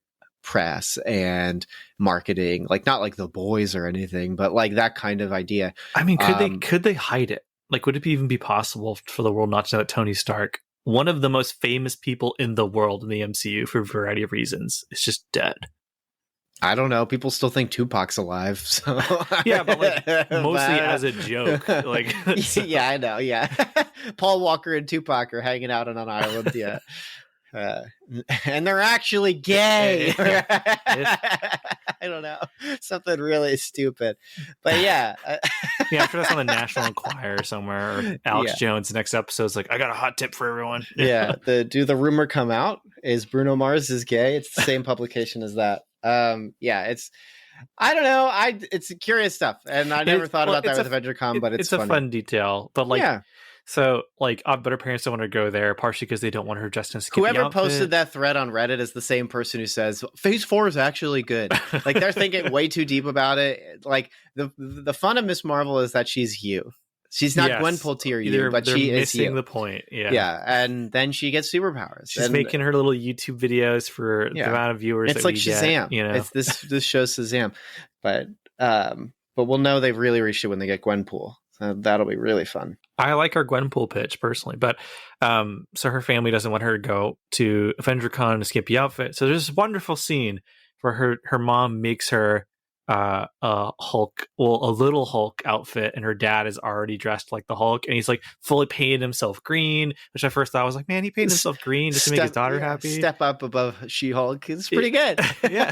press and marketing, like not like the boys or anything, but like that kind of idea. I mean, could they hide it? Like, would it even be possible for the world not to know that Tony Stark, one of the most famous people in the world in the MCU for a variety of reasons, is just dead? I don't know. People still think Tupac's alive. So yeah, but like mostly as a joke. Like, yeah, I know. Yeah, Paul Walker and Tupac are hanging out on an island. Yeah, and they're actually gay. I don't know, something really stupid, but yeah. Yeah, I'm sure that's on the National Enquirer somewhere. Or Alex Jones next episode's like, I got a hot tip for everyone. Yeah, do the rumor come out? Is Bruno Mars is gay? It's the same publication as that. Yeah, it's I don't know. It's curious stuff, and I never thought about that with AvengerCon, but it's a fun detail. But like, so like, but her parents don't want her to go there, partially because they don't want her dressed in a skimpy Whoever outfit. posted that thread on Reddit is the same person who says Phase 4 is actually good. Like they're thinking way too deep about it. Like the fun of Miss Marvel is that she's you. She's not Gwenpool tier you, but she is you. Missing the point. Yeah, and then she gets superpowers. She's making her little YouTube videos for the amount of viewers. It's like Shazam. You know, it's this shows Shazam, but we'll know they've really reached it when they get Gwenpool. So that'll be really fun. I like our Gwenpool pitch personally, but so her family doesn't want her to go to AvengerCon in a skimpy outfit. So there's this wonderful scene where her mom makes her a little Hulk outfit, and her dad is already dressed like the Hulk, and he's like fully painted himself green, which I first thought was like, man, he painted himself green just to make his daughter happy. Step up above She-Hulk. It's pretty good. Yeah.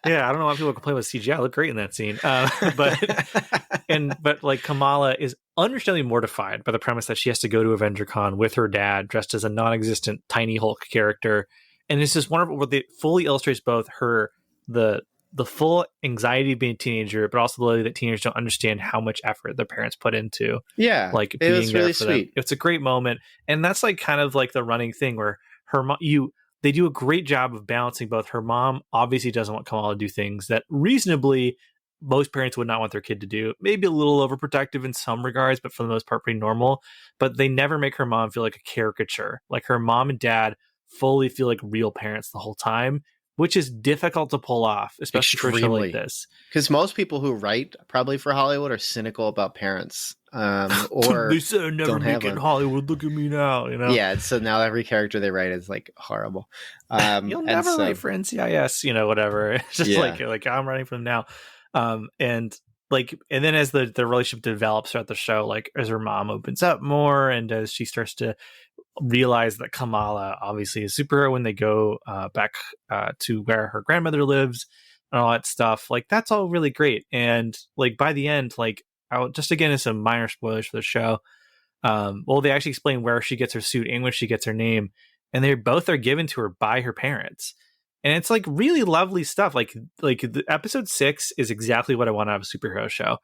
Yeah, I don't know why people complain about CGI. I look great in that scene. But like Kamala is understandably mortified by the premise that she has to go to AvengerCon with her dad dressed as a non-existent tiny Hulk character. And it's just wonderful where it fully illustrates both the full anxiety of being a teenager, but also the ability that teenagers don't understand how much effort their parents put into like being was there really for sweet. them. It's a great moment. And that's like kind of like the running thing where they do a great job of balancing both. Her mom obviously doesn't want Kamala to do things that reasonably most parents would not want their kid to do. Maybe a little overprotective in some regards, but for the most part, pretty normal. But they never make her mom feel like a caricature. Like her mom and dad fully feel like real parents the whole time, which is difficult to pull off, especially for a show like this. Because most people who write probably for Hollywood are cynical about parents. Or they said never make it in Hollywood. Look at me now, you know. Yeah, so now every character they write is like horrible. You'll never write for NCIS, you know, whatever. It's just like I'm writing for them now. And then as the relationship develops throughout the show, like as her mom opens up more, and as she starts to realize that Kamala obviously is a superhero when they go back to where her grandmother lives and all that stuff, like that's all really great. And like by the end, like I'll just again in some minor spoilers for the show, they actually explain where she gets her suit and when she gets her name, and they both are given to her by her parents. And it's like really lovely stuff. Like the episode 6 is exactly what I want out of a superhero show,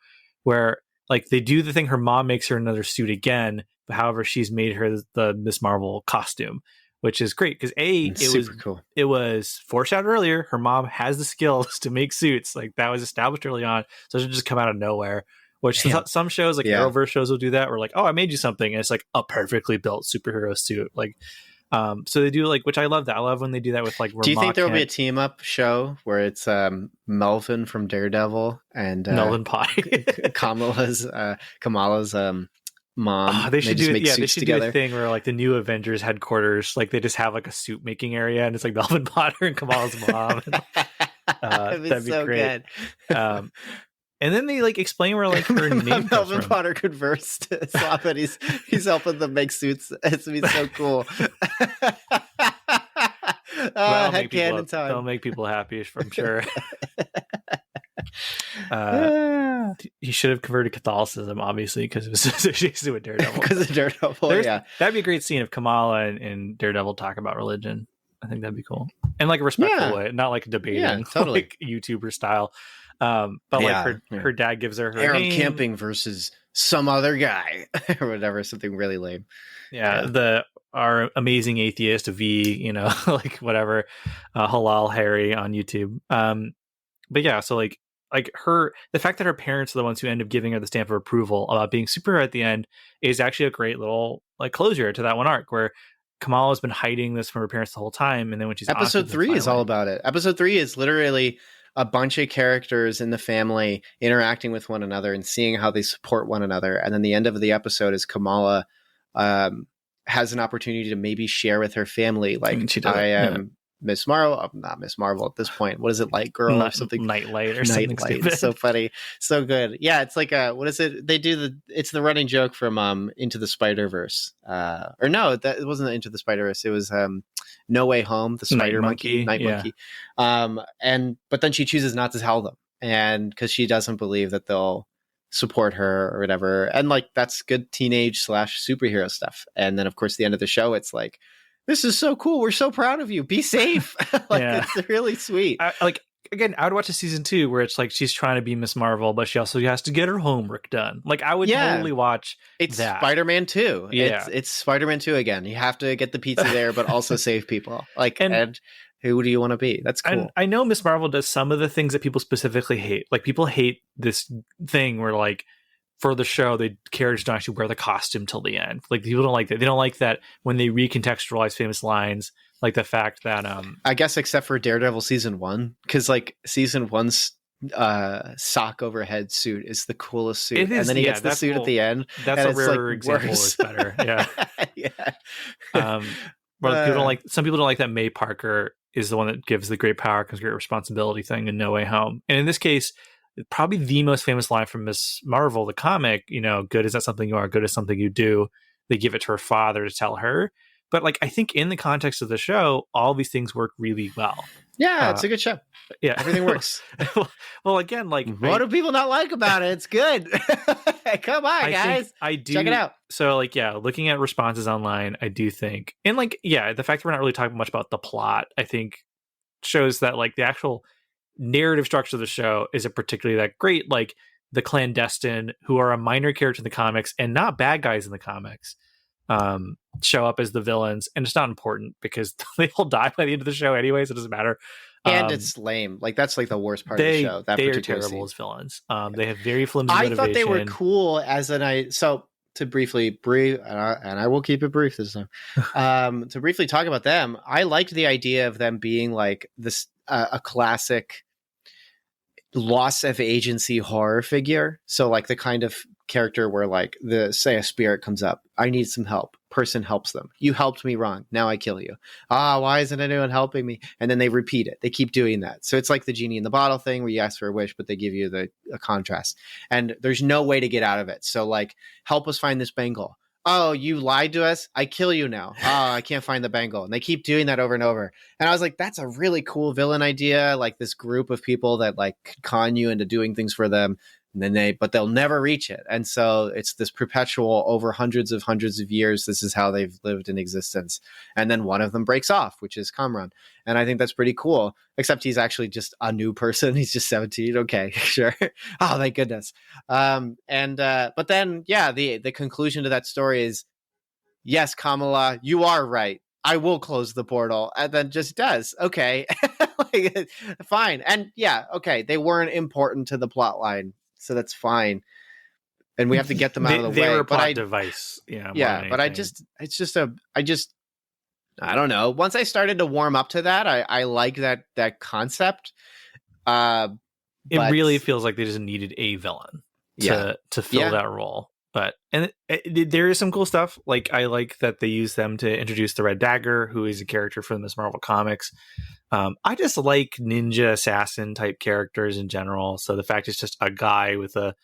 where like they do the thing, her mom makes her another suit again, but however she's made her the Miss Marvel costume, which is great because it was foreshadowed earlier. Her mom has the skills to make suits, like that was established early on, so it should just come out of nowhere. Which some shows, like Arrowverse shows, will do that. Where like, oh, I made you something, and it's like a perfectly built superhero suit. Like, So they do like, which I love that. I love when they do that with like. Do you think there will be a team up show where it's Melvin from Daredevil and Melvin Pie, Kamala's mom? They should do make they should do a thing where like the new Avengers headquarters, like they just have like a soup making area, and it's like Melvin Potter and Kamala's mom. That'd be so great. Good. And then they like explain where like her name Melvin Potter converts to Slop, and he's helping them make suits. It's gonna be so cool. Headcanon time. They'll make people happy, I'm sure. He should have converted Catholicism, obviously, because it was associated with Daredevil. Because of Daredevil, yeah. That'd be a great scene if Kamala and Daredevil talk about religion. I think that'd be cool, and like a respectful way, not like debating, totally. Like YouTuber style. But like her dad gives her Aaron name. Camping versus some other guy or whatever, something really lame. Our amazing atheist V, like whatever, Halal Harry on YouTube. But yeah, so like the fact that her parents are the ones who end up giving her the stamp of approval about being superhero at the end is actually a great little like closure to that one arc where Kamala has been hiding this from her parents the whole time, and then when she's episode 3 is all about it. Episode 3 is literally a bunch of characters in the family interacting with one another and seeing how they support one another. And then the end of the episode is Kamala has an opportunity to maybe share with her family, like, I am Miss Marvel. I'm not Miss Marvel at this point. What is it, Light Girl or something? Nightlight or something stupid. It's so funny. So good. Yeah, it's like, what is it? They do it's the running joke from Into the Spider-Verse. Or no, it wasn't Into the Spider-Verse. It was No Way Home, the Spider Monkey. Monkey. But then she chooses not to tell them. And because she doesn't believe that they'll support her or whatever. And like, that's good teenage / superhero stuff. And then of course, the end of the show, it's like, this is so cool. We're so proud of you. Be safe. It's really sweet. I would watch a season 2 where it's like she's trying to be Miss Marvel, but she also has to get her homework done. Like I would totally watch it's that. Spider-Man 2. Yeah. It's Spider-Man 2 again. You have to get the pizza there, but also save people. Like, and who do you want to be? That's cool. And I know Miss Marvel does some of the things that people specifically hate. Like people hate this thing where like, for the show, the characters don't actually wear the costume till the end. Like people don't like that. They don't like that when they recontextualize famous lines, like the fact that I guess except for Daredevil season 1, because like season 1's sock overhead suit is the coolest suit, and then he gets the suit at the end. That's a rare example. It's better. But people don't like. Some people don't like that May Parker is the one that gives the great power comes great responsibility thing in No Way Home, and in this case. Probably the most famous line from Miss Marvel, the comic, good is not something you are, good is something you do. They give it to her father to tell her. But like, I think in the context of the show, all these things work really well. Yeah, it's a good show. Yeah, everything works. Well, again, like, what do people not like about it? It's good. Come on, guys. I do check it out. So, like, looking at responses online, I do think, and like, the fact that we're not really talking much about the plot, I think, shows that like the actual narrative structure of the show isn't particularly that great. Like the clandestine, who are a minor character in the comics and not bad guys in the comics, show up as the villains, and it's not important because they all die by the end of the show anyway, so it doesn't matter. And it's lame. Like that's like the worst part of the show. They are terrible as villains. They have very flimsy motivation. I thought they were cool as so to briefly brief, and I will keep it brief this time. To briefly talk about them, I liked the idea of them being like this a classic loss of agency horror figure. So like the kind of character where like say a spirit comes up, I need some help, person helps them, you helped me wrong, now I kill you. Why isn't anyone helping me? And then they repeat it, they keep doing that. So it's like the genie in the bottle thing where you ask for a wish but they give you a contrast, and there's no way to get out of it. So like, help us find this bangle. Oh, you lied to us, I kill you now. I can't find the bangle. And they keep doing that over and over. And I was like, that's a really cool villain idea, like this group of people that like con you into doing things for them, and then but they'll never reach it. And so it's this perpetual, over hundreds of years, this is how they've lived in existence. And then one of them breaks off, which is Kamran. And I think that's pretty cool, except he's actually just a new person. He's just 17. Okay, sure. Oh, thank goodness. But then, the conclusion to that story is, yes, Kamala, you are right. I will close the portal. And then just does. Okay. Fine. And okay, they weren't important to the plot line, so that's fine. And we have to get them out of the way. They were a plot device. But I don't know. Once I started to warm up to that, I like that concept. It really feels like they just needed a villain to fill that role. But there is some cool stuff. Like, I like that they use them to introduce the Red Dagger, who is a character from Miss Marvel comics. I just like ninja assassin type characters in general. So the fact it's just a guy with a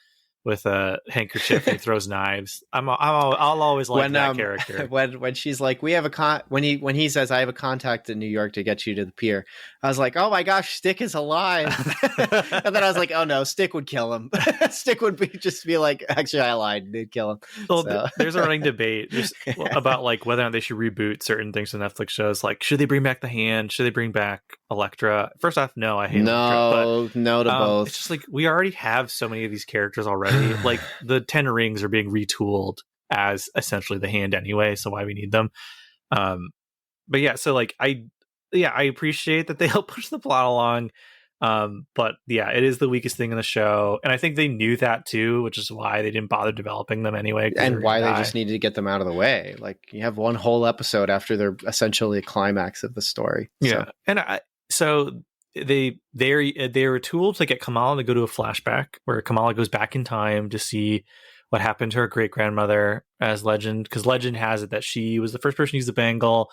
handkerchief and he throws knives. I'll always like that character. When she's like, we have when he says, I have a contact in New York to get you to the pier, I was like, oh my gosh, Stick is alive. And then I was like, oh no, Stick would kill him. Stick would just be like, actually, I lied, they'd kill him. Well, so. There's a running debate about like whether or not they should reboot certain things from Netflix shows. Like, should they bring back the Hand? Should they bring back Elektra? First off, no, I hate Elektra. But, no to both. It's just like, we already have so many of these characters already. Like, the 10 rings are being retooled as essentially the Hand anyway, so why we need them? But yeah, so like I appreciate that they help push the plot along. But yeah, it is the weakest thing in the show, and I think they knew that too, which is why they didn't bother developing them anyway, and why they just needed to get them out of the way. Like, you have one whole episode after they're essentially a climax of the story. Yeah, so. They were tooled to get Kamala to go to a flashback where Kamala goes back in time to see what happened to her great grandmother as Legend, because Legend has it that she was the first person to use the bangle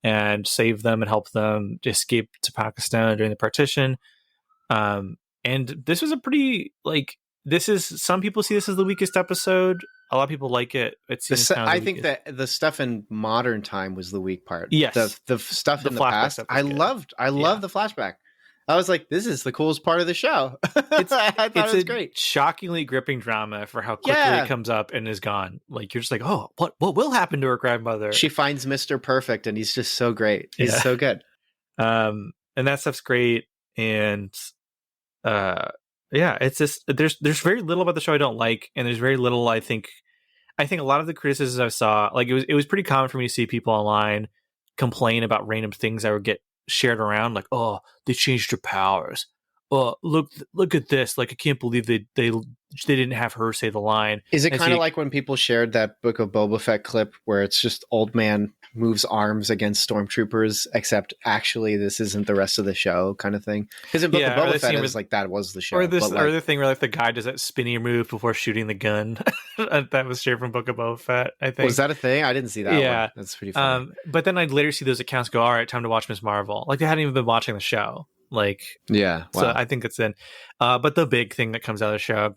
and save them and help them to escape to Pakistan during the partition. And this was a pretty some people see this as the weakest episode. A lot of people like it. I think that the stuff in modern time was the weak part. Yes, the stuff in the past. I loved the flashback. I was like, this is the coolest part of the show. I thought it was great. Shockingly gripping drama for how quickly it comes up and is gone. Like, you're just like, oh, what will happen to her grandmother? She finds Mr. Perfect, and he's just so great. He's so good. And that stuff's great. And it's just there's very little about the show I don't like, and there's very little I think a lot of the criticisms I saw, like, it was pretty common for me to see people online complain about random things that would get shared around, like, oh, they changed her powers. Oh, look at this. Like, I can't believe they didn't have her say the line. Is it kind of like when people shared that Book of Boba Fett clip where it's just old man moves arms against stormtroopers, except actually this isn't the rest of the show kind of thing? Because in Book of Boba Fett, it was like that was the show. Or the thing where like the guy does that spinny move before shooting the gun. That was shared from Book of Boba Fett, I think. Was that a thing? I didn't see that one. That's pretty funny. But then I'd later see those accounts go, all right, time to watch Miss Marvel. Like, they hadn't even been watching the show. Like, wow. So I think it's in. But the big thing that comes out of the show,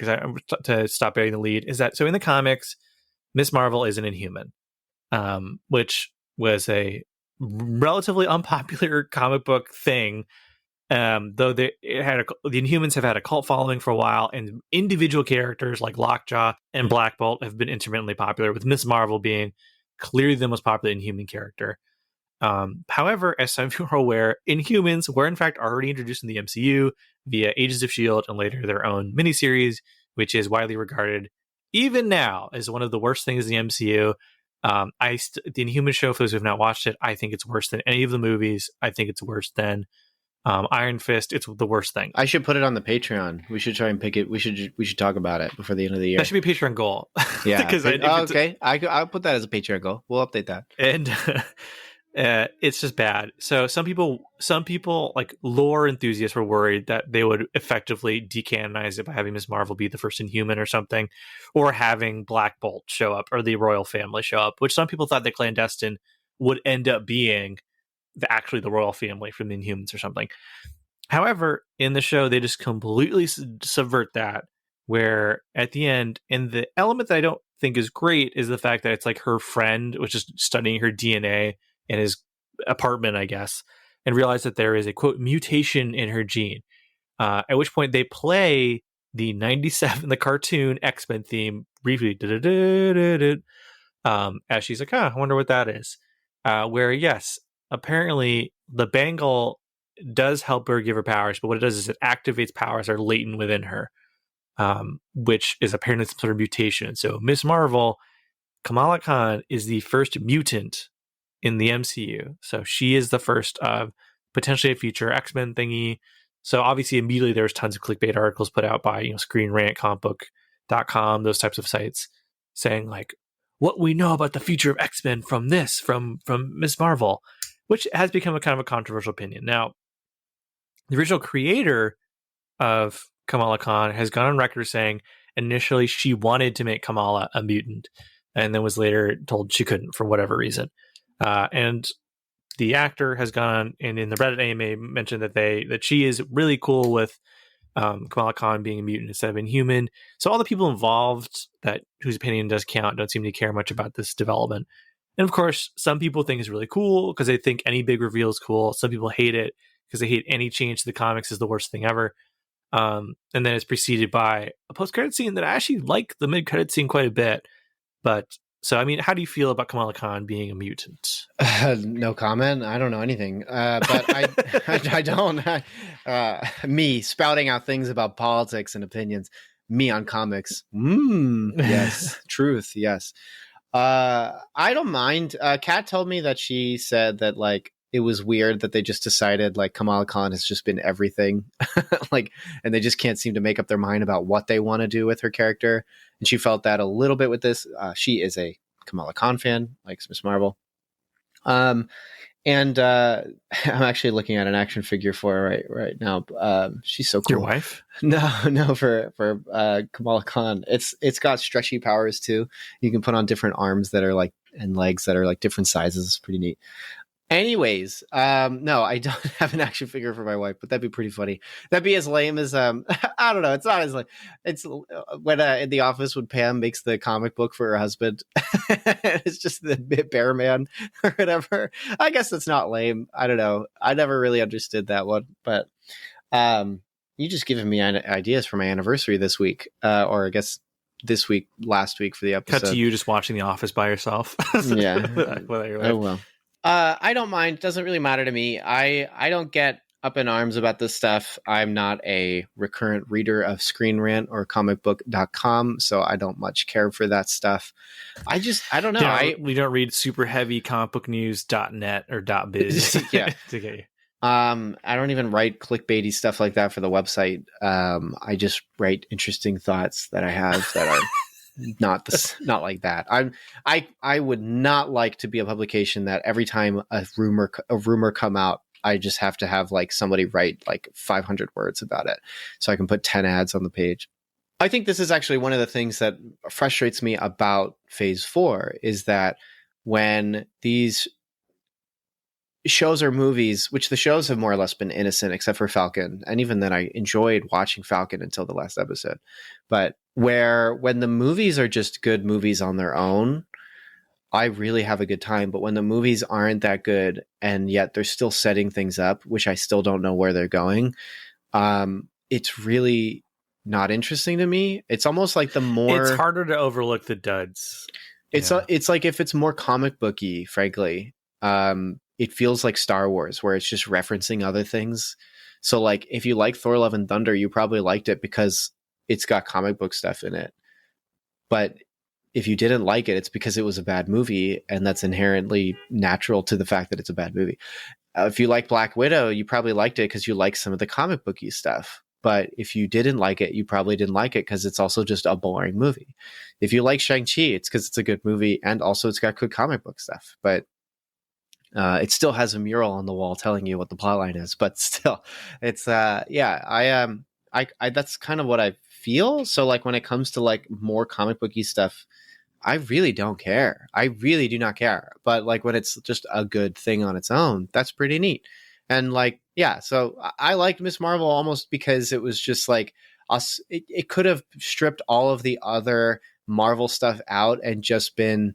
to stop bearing the lead, is that so in the comics, Miss Marvel is an Inhuman, which was a relatively unpopular comic book thing. Though the Inhumans have had a cult following for a while, and individual characters like Lockjaw and Black Bolt have been intermittently popular, with Miss Marvel being clearly the most popular Inhuman character. However, as some of you are aware, Inhumans were in fact already introduced in the MCU via Agents of S.H.I.E.L.D. and later their own miniseries, which is widely regarded, even now, as one of the worst things in the MCU. The Inhuman show, for those who have not watched it, I think it's worse than any of the movies. I think it's worse than Iron Fist. It's the worst thing. I should put it on the Patreon. We should try and pick it. We should talk about it before the end of the year. That should be a Patreon goal. Yeah. Okay. I'll put that as a Patreon goal. We'll update that. And it's just bad. So some people like lore enthusiasts were worried that they would effectively decanonize it by having Ms. Marvel be the first Inhuman or something, or having Black Bolt show up, or the royal family show up, which some people thought that Clandestine would end up being actually the royal family from the Inhumans or something. However, in the show, they just completely subvert that, where at the end, and the element that I don't think is great is the fact that it's like her friend was just studying her DNA in his apartment, I guess, and realized that there is a, quote, mutation in her gene. At which point they play the 97, the cartoon X-Men theme briefly, as she's like, I wonder what that is. Where, yes, apparently the bangle does help her give her powers, but what it does is it activates powers that are latent within her, which is apparently some sort of mutation. So Miss Marvel, Kamala Khan, is the first mutant in the MCU. So she is the first of potentially a future X-Men thingy. So obviously immediately there's tons of clickbait articles put out by, Screen Rant, comicbook.com, those types of sites saying like, what we know about the future of X-Men from Miss Marvel. which has become a kind of a controversial opinion. Now, the original creator of Kamala Khan has gone on record saying initially she wanted to make Kamala a mutant, and then was later told she couldn't for whatever reason. And the actor has gone and in the Reddit AMA mentioned that she is really cool with Kamala Khan being a mutant instead of inhuman. So all the people involved whose opinion does count don't seem to care much about this development. And of course, some people think it's really cool because they think any big reveal is cool. Some people hate it because they hate any change to the comics is the worst thing ever. And then it's preceded by a post-credit scene that I actually like the mid-credit scene quite a bit. But so, I mean, how do you feel about Kamala Khan being a mutant? No comment. I don't know anything. But I don't. Me spouting out things about politics and opinions. Me on comics. Yes. Truth. Yes. I don't mind. Kat told me that she said that like it was weird that they just decided like Kamala Khan has just been everything, like, and they just can't seem to make up their mind about what they want to do with her character. And she felt that a little bit with this. She is a Kamala Khan fan, likes Miss Marvel. And I'm actually looking at an action figure for her right now. She's so cool. Your wife? No, for Kamala Khan. It's got stretchy powers too. You can put on different arms that are like and legs that are like different sizes. It's pretty neat. Anyways, no, I don't have an action figure for my wife, but that'd be pretty funny. That'd be as lame as I don't know. It's not as like it's when in the office when Pam makes the comic book for her husband. It's just the bear man or whatever. I guess that's not lame. I don't know. I never really understood that one, but you just given me ideas for my anniversary this week, or I guess this week, last week for the episode. Cut to you just watching The Office by yourself. Yeah. Oh well. I don't mind. It doesn't really matter to me. I don't get up in arms about this stuff. I'm not a recurrent reader of Screen Rant or comicbook.com, so I don't much care for that stuff. I don't know. Yeah, we don't read super heavy comicbooknews.net or .biz yeah. to get you. I don't even write clickbaity stuff like that for the website. I just write interesting thoughts that I have that are not like that. I would not like to be a publication that every time a rumor come out, I just have to have like somebody write like 500 words about it so I can put 10 ads on the page. I think this is actually one of the things that frustrates me about Phase 4 is that when these shows or movies, which the shows have more or less been innocent except for Falcon, and even then I enjoyed watching Falcon until the last episode, but when the movies are just good movies on their own, I really have a good time. But when the movies aren't that good and yet they're still setting things up, which I still don't know where they're going, it's really not interesting to me. It's almost like it's harder to overlook the duds. It's like if it's more comic booky, frankly, it feels like Star Wars where it's just referencing other things. So like if you like Thor Love and Thunder, you probably liked it because it's got comic book stuff in it. But if you didn't like it, it's because it was a bad movie, and that's inherently natural to the fact that it's a bad movie. If you like Black Widow, you probably liked it because you like some of the comic booky stuff. But if you didn't like it, you probably didn't like it because it's also just a boring movie. If you like Shang-Chi, it's because it's a good movie, and also it's got good comic book stuff. But it still has a mural on the wall telling you what the plotline is. But still, it's I that's kind of what I feel. So like when it comes to like more comic booky stuff, I really don't care. I really do not care. But like when it's just a good thing on its own, that's pretty neat. And like, yeah, so I liked Miss Marvel almost because it was just like us. It could have stripped all of the other Marvel stuff out and just been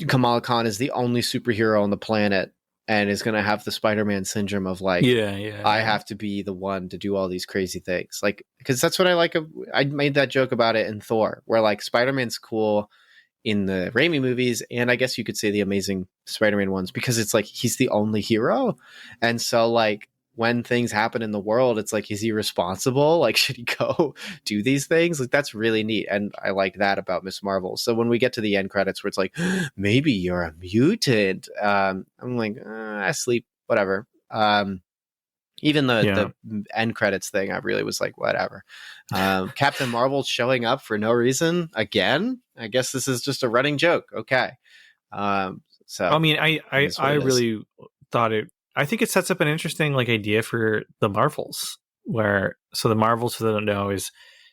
Kamala Khan is the only superhero on the planet and is going to have the Spider-Man syndrome of like, I have to be the one to do all these crazy things. Like, because that's what I like. I made that joke about it in Thor, where like Spider-Man's cool in the Raimi movies, and I guess you could say the Amazing Spider-Man ones, because it's like he's the only hero. And so like when things happen in the world, it's like, is he responsible? Like, should he go do these things? Like, that's really neat. And I like that about Miss Marvel. So when we get to the end credits where it's like, maybe you're a mutant, I'm like, I sleep, whatever. Even the end credits thing, I really was like, whatever. Captain Marvel showing up for no reason again. I guess this is just a running joke. Okay. So I mean, I it is. really thought it. I think it sets up an interesting like idea for the Marvels. So the Marvels, for those who don't know, is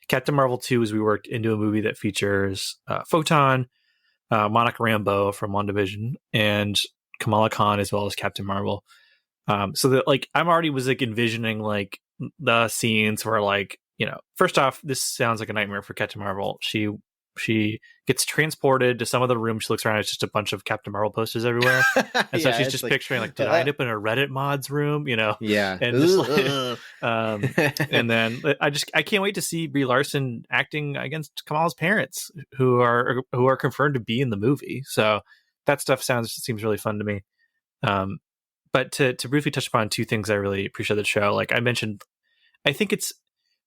Captain Marvel 2 is we worked into a movie that features Photon, Monica Rambeau from WandaVision, and Kamala Khan as well as Captain Marvel. So that like I'm already was like envisioning like the scenes where like, you know, first off, this sounds like a nightmare for Captain Marvel. She gets transported to some of the room. She looks around, it's just a bunch of Captain Marvel posters everywhere. And so she's just like, picturing like, did I end up in a Reddit mods room? You know? Yeah. And just like, and then I can't wait to see Brie Larson acting against Kamala's parents, who are confirmed to be in the movie. So that stuff seems really fun to me. But to briefly touch upon two things I really appreciate the show, like I mentioned, I think it's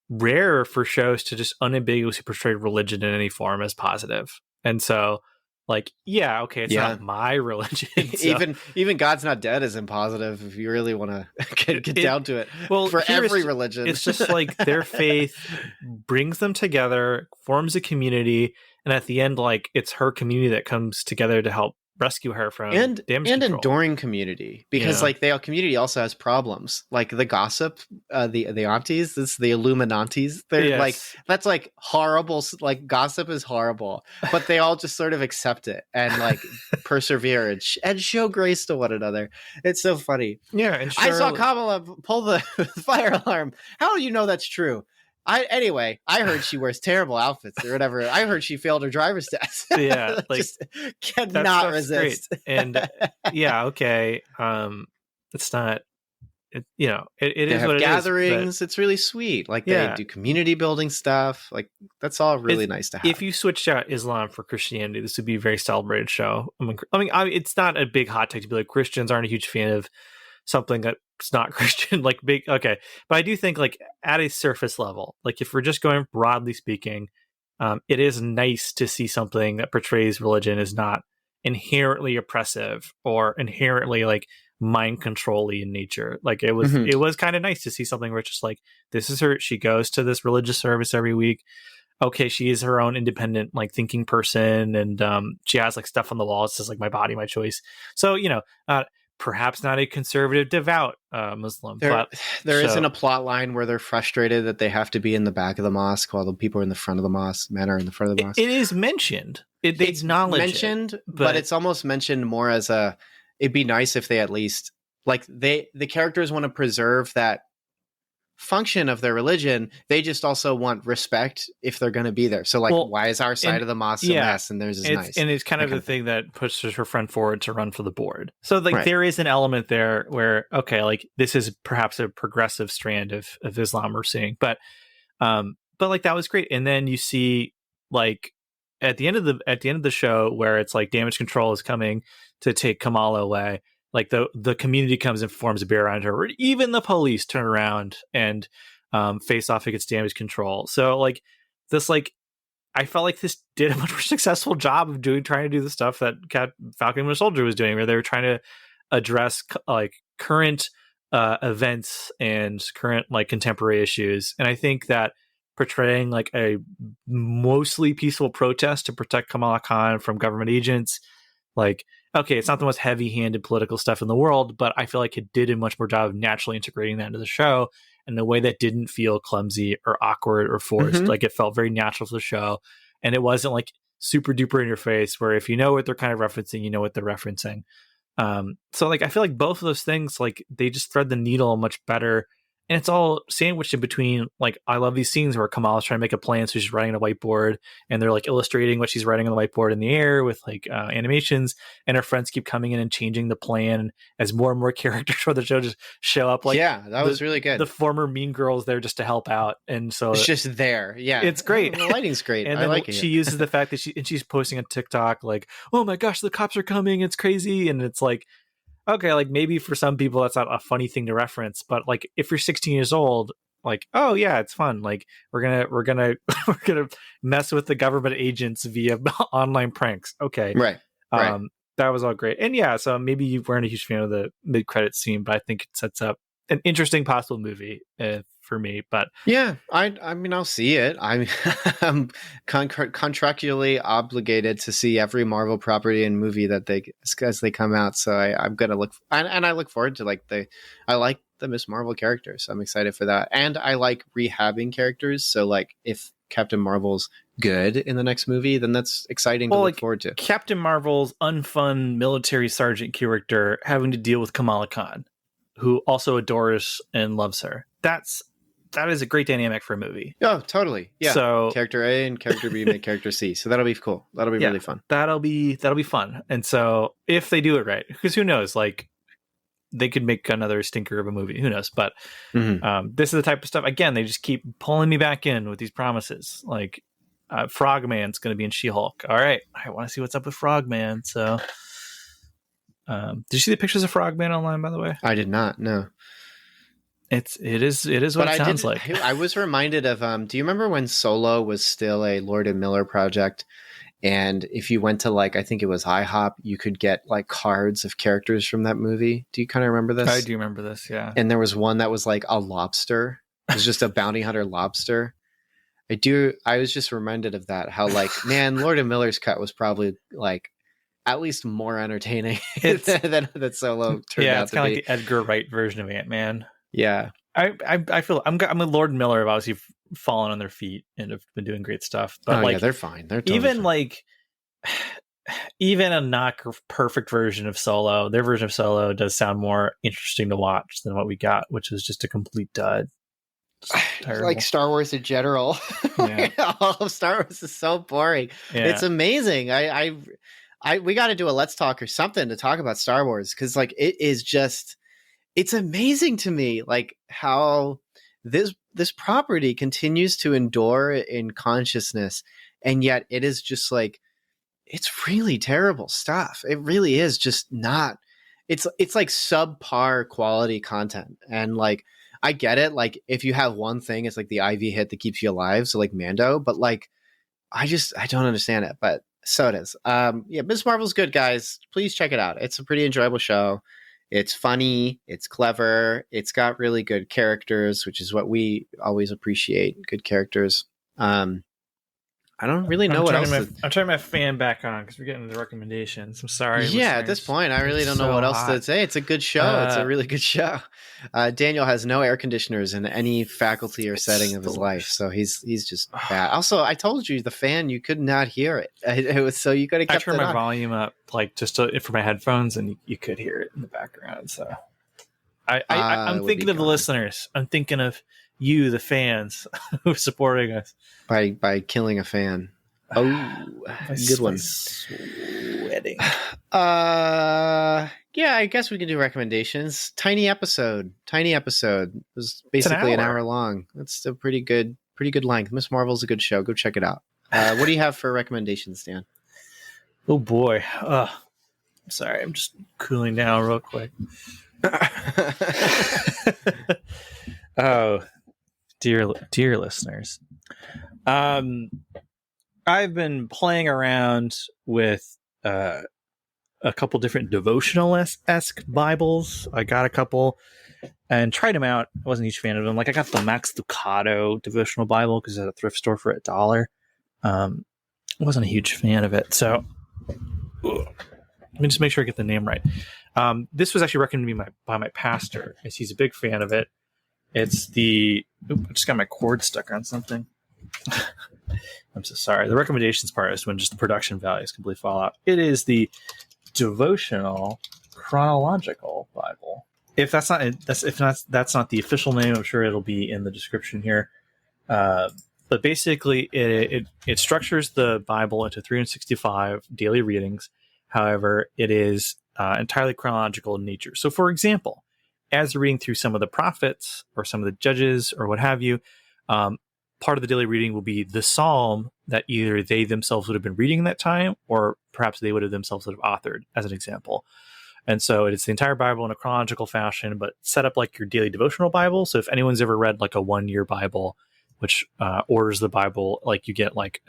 rare for shows to just unambiguously portray religion in any form as positive. And so, like, yeah, okay, it's not my religion. So. Even God's Not Dead isn't positive if you really want to get down to it. Well, for every religion, it's just like their faith brings them together, forms a community, and at the end, like it's her community that comes together to help rescue her from damage control. Enduring community, because like the community also has problems, like the gossip, the aunties, the Illuminantes, they're like, that's like horrible, like gossip is horrible, but they all just sort of accept it and like persevere and show grace to one another. It's so funny. And I saw Kamala pull the fire alarm. How do you know that's true? I heard she wears terrible outfits or whatever. I heard she failed her driver's test. Yeah, like just cannot resist. Great. And okay, it's not. It is what it gatherings. Is, it's really sweet. Like they do community building stuff. Like that's all really nice to have. If you switched out Islam for Christianity, this would be a very celebrated show. I mean, it's not a big hot take to be like Christians aren't a huge fan of something that's not Christian, like big. Okay. But I do think like at a surface level, like if we're just going broadly speaking, it is nice to see something that portrays religion as not inherently oppressive or inherently like mind controlly in nature. Like it was kind of nice to see something where it's just like, this is her, she goes to this religious service every week. Okay, she is her own independent, like thinking person, and she has like stuff on the wall. It says like my body, my choice. So perhaps not a conservative, devout Muslim. There isn't a plot line where they're frustrated that they have to be in the back of the mosque while the people are in the front of the mosque. Men are in the front of the mosque. It is mentioned. It's mentioned, but it's almost mentioned more as it'd be nice if they at least like the characters want to preserve that function of their religion. They just also want respect if they're going to be there. So like, why is our side of the mosque a mess and theirs is nice? And it's kind of the thing that pushes her friend forward to run for the board. So like there is an element there where, okay, like this is perhaps a progressive strand of Islam we're seeing, but like that was great. And then you see like at the end of the show where it's like damage control is coming to take Kamala away. Like the community comes and forms a bear around her, or even the police turn around and face off against damage control. So like this, like I felt like this did a much more successful job of trying to do the stuff that Falcon and Winter Soldier was doing, where they were trying to address like current events and current like contemporary issues. And I think that portraying like a mostly peaceful protest to protect Kamala Khan from government agents, like, okay, it's not the most heavy-handed political stuff in the world, but I feel like it did a much more job of naturally integrating that into the show in a way that didn't feel clumsy or awkward or forced. Like it felt very natural for the show, and it wasn't like super duper in your face where if you know what they're kind of referencing, you know what they're referencing. So like I feel like both of those things, like they just thread the needle much better. And it's all sandwiched in between. Like, I love these scenes where Kamala's trying to make a plan. So she's writing on a whiteboard and they're like illustrating what she's writing on the whiteboard in the air with like animations. And her friends keep coming in and changing the plan as more and more characters for the show just show up. Like, that was really good. The former Mean Girl's there just to help out. And so it's just there. Yeah. It's great. The lighting's great. And I then like it. She uses the fact that she's posting on TikTok, like, oh my gosh, the cops are coming. It's crazy. And it's like, okay, like maybe for some people that's not a funny thing to reference, but like if you're 16 years old, like, oh yeah, it's fun. Like we're gonna mess with the government agents via online pranks. Okay, right. That was all great. And yeah, so maybe you weren't a huge fan of the mid-credit scene, but I think it sets up an interesting possible movie for me. But yeah, I mean, I'll see it. I'm contractually obligated to see every Marvel property and movie that as they come out. So I'm gonna look, and I look forward to I like the Miss Marvel characters. So I'm excited for that, and I like rehabbing characters. So like if Captain Marvel's good in the next movie, then that's exciting to look forward to. Captain Marvel's unfun military sergeant character having to deal with Kamala Khan, who also adores and loves her. That is a great dynamic for a movie. Oh, totally. Yeah. So character A and character B make character C. So that'll be cool. That'll be really fun. That'll be fun. And so if they do it right, because who knows, like they could make another stinker of a movie. Who knows? But this is the type of stuff. Again, they just keep pulling me back in with these promises. Like Frogman's going to be in She-Hulk. All right, I want to see what's up with Frogman. So, did you see the pictures of Frogman online? By the way, I did not. No. It is what it sounds like. I was reminded of. Do you remember when Solo was still a Lord and Miller project? And if you went to I think it was IHOP, you could get cards of characters from that movie. Do you kind of remember this? I do remember this, yeah. And there was one that was a lobster. It was just a bounty hunter lobster. I was just reminded of that. How man, Lord and Miller's cut was probably at least more entertaining than that Solo turned out to be. Yeah, it's kind of like the Edgar Wright version of Ant-Man. Yeah. I feel I'm a Lord and Miller have obviously fallen on their feet and have been doing great stuff. But yeah, they're fine. They're totally even fine. Even a not perfect version of Solo, their version of Solo does sound more interesting to watch than what we got, which was just a complete dud. Like Star Wars in general. Yeah. All of Star Wars is so boring. Yeah. It's amazing. We got to do a Let's Talk or something to talk about Star Wars, because it is just. It's amazing to me, how this property continues to endure in consciousness, and yet it is just it's really terrible stuff. It really is just not. It's subpar quality content, and I get it. If you have one thing, it's the IV hit that keeps you alive. So Mando, but I don't understand it. But so it is. Yeah, Miss Marvel's good, guys. Please check it out. It's a pretty enjoyable show. It's funny, it's clever, it's got really good characters, which is what we always appreciate, good characters. I don't really know what else. I'm turning my fan back on because we're getting the recommendations. I'm sorry. Yeah, listeners. At this point, I really don't know what else to say. It's a good show. It's a really good show. Daniel has no air conditioners in any faculty or setting of his life, so he's just bad. Also, I told you the fan, you could not hear it. It was so you could have kept it on. I turned my volume up just for my headphones, and you could hear it in the background. So I'm thinking of the listeners. I'm thinking of you, the fans, who are supporting us by killing a fan. Oh, good one. Sweating. Yeah, I guess we can do recommendations. Tiny episode. It was basically an hour long. That's a pretty good length. Miss Marvel's a good show. Go check it out. What do you have for recommendations, Dan? Oh boy. Sorry, I'm just cooling down real quick. Oh, dear listeners. I've been playing around with a couple different devotional-esque Bibles. I got a couple and tried them out. I wasn't a huge fan of them. I got the Max Lucado devotional Bible because it's at a thrift store for $1. I wasn't a huge fan of it. So let me just make sure I get the name right. This was actually recommended to me by my pastor, as he's a big fan of it. It's I just got my cord stuck on something. I'm so sorry. The recommendations part is when just the production values completely fall out. It is the Devotional Chronological Bible. If that's not the official name, I'm sure it'll be in the description here. But basically, it structures the Bible into 365 daily readings. However, it is entirely chronological in nature. So, for example, as you're reading through some of the prophets or some of the judges or what have you, part of the daily reading will be the psalm that either they themselves would have been reading in that time, or perhaps they would have themselves have authored, as an example. And so it's the entire Bible in a chronological fashion, but set up like your daily devotional Bible. So if anyone's ever read like a 1-year Bible, which orders the Bible, like you get like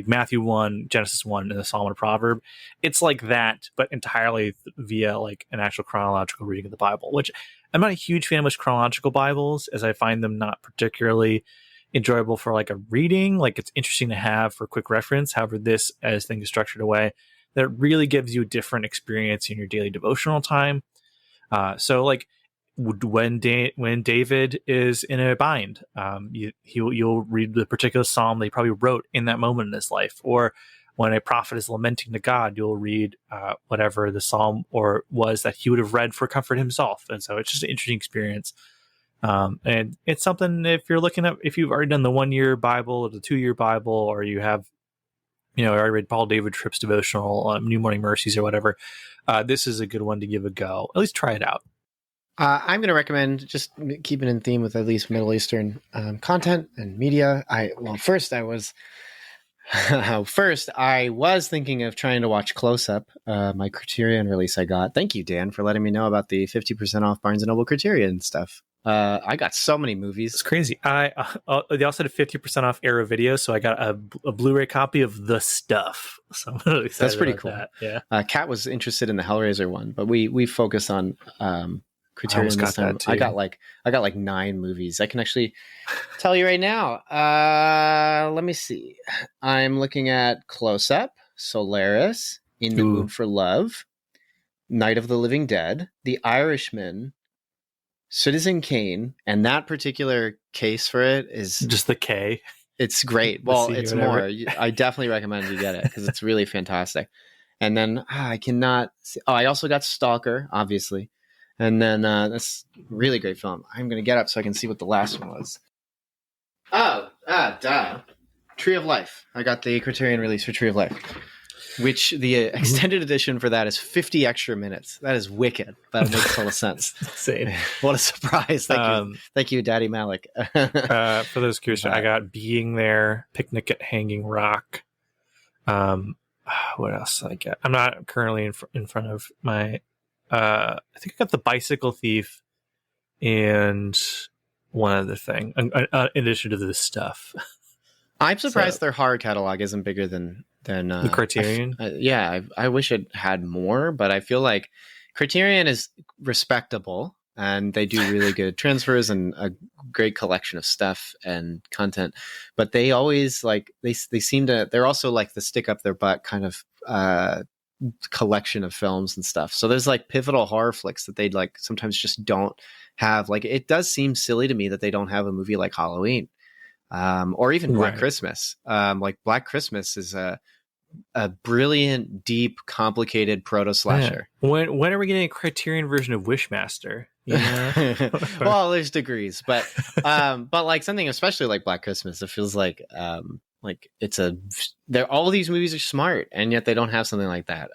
Matthew 1, Genesis 1, and the Psalm and a Proverb, it's like that, but entirely via like an actual chronological reading of the Bible, which I'm not a huge fan of chronological Bibles, as I find them not particularly enjoyable for like a reading. Like, it's interesting to have for quick reference. However, this as thing is structured away that really gives you a different experience in your daily devotional time. So like when David is in a bind, you'll read the particular psalm that he probably wrote in that moment in his life. Or when a prophet is lamenting to God, you'll read whatever the psalm or was that he would have read for comfort himself. And so it's just an interesting experience. And it's something, if you're looking at, if you've already done the 1-year Bible or the 2-year Bible, or you have, I already read Paul David Tripp's devotional, New Morning Mercies or whatever, this is a good one to give a go. At least try it out. I'm going to recommend, just keeping in theme with at least Middle Eastern content and media. First I was thinking of trying to watch Close Up, my Criterion release I got. Thank you, Dan, for letting me know about the 50% off Barnes & Noble Criterion stuff. I got so many movies. It's crazy. They also had a 50% off Arrow Video, so I got a Blu-ray copy of The Stuff. So I'm really excited. That's pretty cool. That. Yeah. Kat was interested in the Hellraiser one, but we focus on Criterion this time. I got like 9 movies. I can actually tell you right now. Let me see. I'm looking at Close Up, Solaris, In the Mood for Love, Night of the Living Dead, The Irishman, Citizen Kane, and that particular case for it is just the K. It's great. Well, it's more. I definitely recommend you get it because it's really fantastic. And then I cannot see. Oh, I also got Stalker, obviously. And then that's a really great film. I'm going to get up so I can see what the last one was. Tree of Life. I got the Criterion release for Tree of Life, which the extended edition for that is 50 extra minutes. That is wicked. That makes total sense. Insane. What a surprise. Thank you, Daddy Malik. For those curious, I got Being There, Picnic at Hanging Rock. What else did I get? I'm not currently in front of my... I think I got The Bicycle Thief and one other thing, in addition to this stuff. I'm surprised their horror catalog isn't bigger than the Criterion. I wish it had more, but I feel like Criterion is respectable and they do really good transfers and a great collection of stuff and content. But they always they seem to, they're also like the stick up their butt kind of collection of films and stuff. So there's like pivotal horror flicks that they'd like sometimes just don't have. Like, it does seem silly to me that they don't have a movie like Halloween. Or even Black Christmas. Like Black Christmas is a brilliant, deep, complicated proto slasher. Yeah. When are we getting a Criterion version of Wishmaster? Well, there's degrees, but like something especially like Black Christmas, it feels like it's all these movies are smart, and yet they don't have something like that.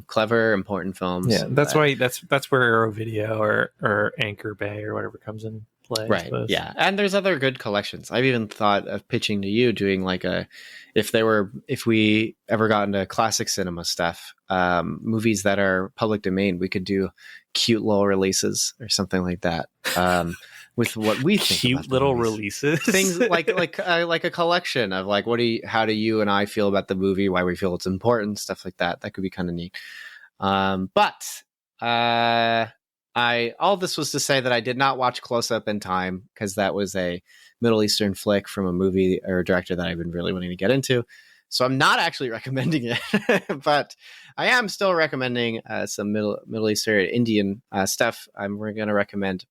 Clever, important films. Yeah, that's why that's where Arrow Video or Anchor Bay or whatever comes in. Right. Yeah. And there's other good collections. I've even thought of pitching to you doing like if we ever got into classic cinema stuff, movies that are public domain, we could do cute little releases or something like that. With what we think cute little releases, things like a collection of like, how do you and I feel about the movie, why we feel it's important, stuff like that. That could be kind of neat. All this was to say that I did not watch Close Up in time because that was a Middle Eastern flick from a movie or a director that I've been really wanting to get into. So I'm not actually recommending it, but I am still recommending some Middle Eastern Indian stuff. We're going to recommend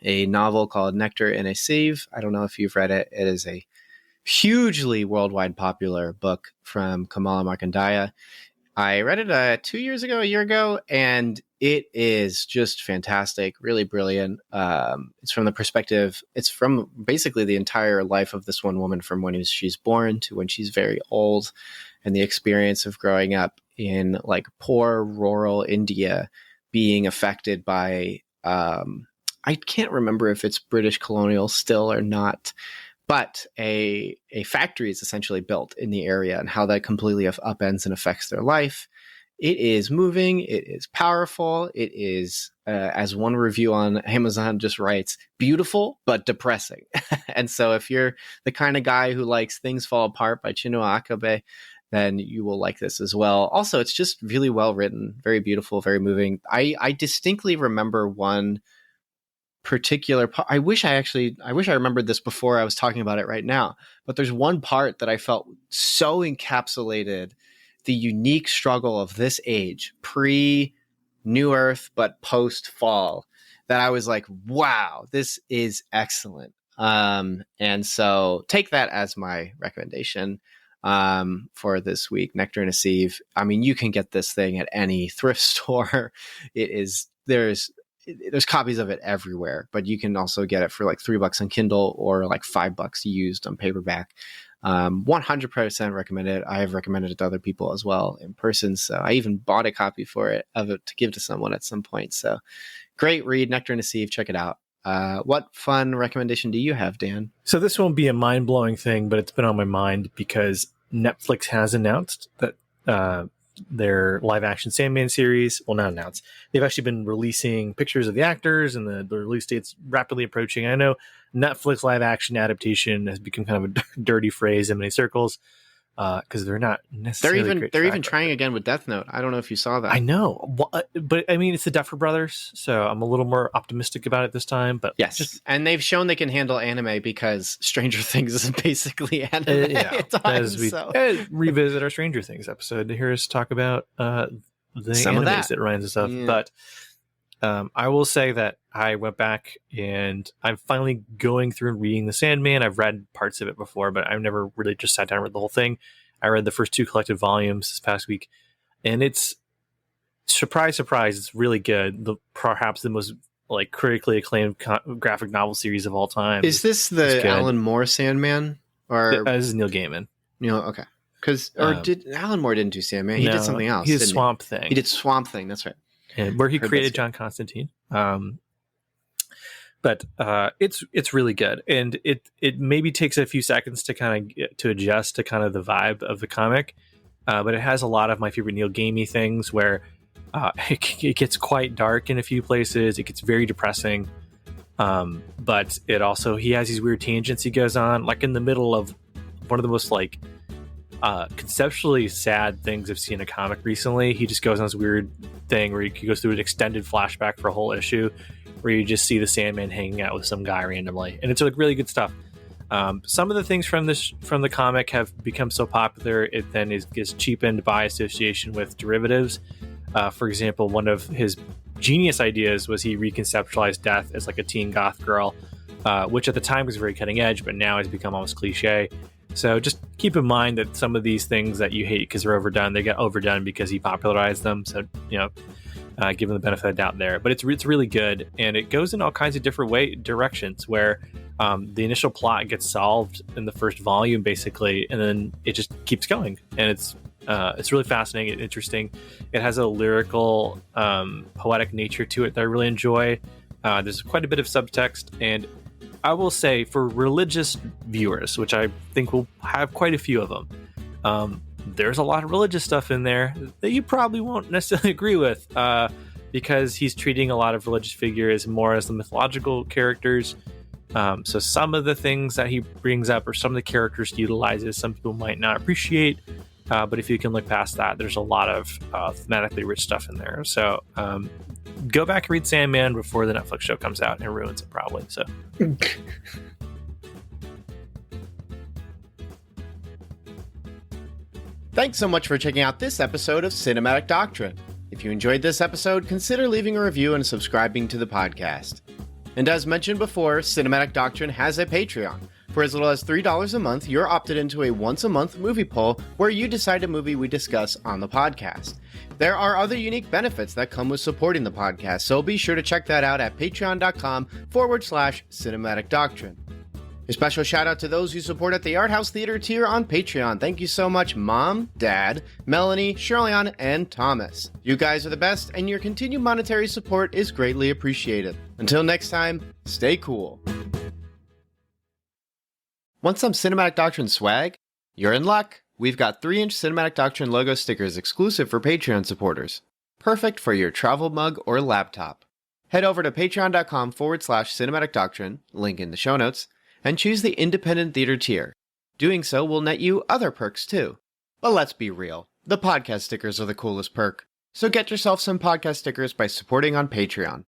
a novel called Nectar in a Sieve. I don't know if you've read it. It is a hugely worldwide popular book from Kamala Markandeya. I read it a year ago, and it is just fantastic, really brilliant. It's from basically the entire life of this one woman from when she's born to when she's very old, and the experience of growing up in like poor rural India, being affected by, I can't remember if it's British colonial still or not, but a factory is essentially built in the area and how that completely upends and affects their life. It is moving. It is powerful. It is, as one review on Amazon just writes, beautiful but depressing. And so if you're the kind of guy who likes Things Fall Apart by Chinua Achebe, then you will like this as well. Also, it's just really well written, very beautiful, very moving. I distinctly remember one particular part. I wish I remembered this before I was talking about it right now, but there's one part that I felt so encapsulated the unique struggle of this age, pre New Earth, but post fall, that I was like, wow, this is excellent. And so take that as my recommendation for this week. Nectar and a Sieve. I mean, you can get this thing at any thrift store. There's copies of it everywhere, but you can also get it for like $3 on Kindle or like $5 used on paperback. 100% recommend it. I have recommended it to other people as well in person. So I even bought a copy of it to give to someone at some point. So great read, Nectar and a Sieve. Check it out. What fun recommendation do you have, Dan? So this won't be a mind-blowing thing, but it's been on my mind because Netflix has announced that their live-action Sandman series, well, not announced, they've actually been releasing pictures of the actors, and the release date's rapidly approaching. I know Netflix live-action adaptation has become kind of a dirty phrase in many circles, because they're not necessarily they're even trying again with Death Note. I don't know if you saw that. I know, but I mean, it's the Duffer Brothers, so I'm a little more optimistic about it this time. But yes, and they've shown they can handle anime because Stranger Things is basically anime. At times, as we revisit our Stranger Things episode to hear us talk about the animes that Ryan's and stuff. Yeah. But I will say that I went back and I'm finally going through and reading The Sandman. I've read parts of it before, but I've never really just sat down and read the whole thing. I read the first 2 collected volumes this past week, and it's surprise, it's really good. Perhaps the most like critically acclaimed graphic novel series of all time. Is this the Alan Moore Sandman, or this is Neil Gaiman? Okay, because did Alan Moore didn't do Sandman? He did something else. He did Swamp Thing. He did Swamp Thing. That's right. And where he created John Constantine. But it's really good, and it maybe takes a few seconds to kind of to adjust to kind of the vibe of the comic, but it has a lot of my favorite Neil Gaiman things where it gets quite dark in a few places. It gets very depressing, but it also, he has these weird tangents he goes on, like in the middle of one of the most like conceptually sad things I've seen in a comic recently. He just goes on this weird thing where he goes through an extended flashback for a whole issue where you just see the Sandman hanging out with some guy randomly, and it's like really good stuff. Some of the things from the comic have become so popular it then gets cheapened by association with derivatives. For example, one of his genius ideas was he reconceptualized death as like a teen goth girl, which at the time was very cutting edge, but now has become almost cliche. So just keep in mind that some of these things that you hate because they're overdone, they get overdone because he popularized them. So, give him the benefit of the doubt there. But it's really good, and it goes in all kinds of different directions where the initial plot gets solved in the first volume, basically, and then it just keeps going. And it's really fascinating and interesting. It has a lyrical, poetic nature to it that I really enjoy. There's quite a bit of subtext, and I will say for religious viewers, which I think will have quite a few of them, there's a lot of religious stuff in there that you probably won't necessarily agree with, because he's treating a lot of religious figures more as the mythological characters. So some of the things that he brings up or some of the characters he utilizes, some people might not appreciate. But if you can look past that, there's a lot of thematically rich stuff in there. So go back and read Sandman before the Netflix show comes out and ruins it probably. So. Thanks so much for checking out this episode of Cinematic Doctrine. If you enjoyed this episode, consider leaving a review and subscribing to the podcast. And as mentioned before, Cinematic Doctrine has a Patreon. For as little as $3 a month, you're opted into a once-a-month movie poll where you decide a movie we discuss on the podcast. There are other unique benefits that come with supporting the podcast, so be sure to check that out at patreon.com/Cinematic Doctrine. A special shout out to those who support at the Art House Theater tier on Patreon. Thank you so much, Mom, Dad, Melanie, Shirleyan, and Thomas. You guys are the best, and your continued monetary support is greatly appreciated. Until next time, stay cool. Want some Cinematic Doctrine swag? You're in luck. We've got 3-inch Cinematic Doctrine logo stickers exclusive for Patreon supporters. Perfect for your travel mug or laptop. Head over to patreon.com/Cinematic Doctrine, link in the show notes, and choose the independent theater tier. Doing so will net you other perks too. But let's be real, the podcast stickers are the coolest perk. So get yourself some podcast stickers by supporting on Patreon.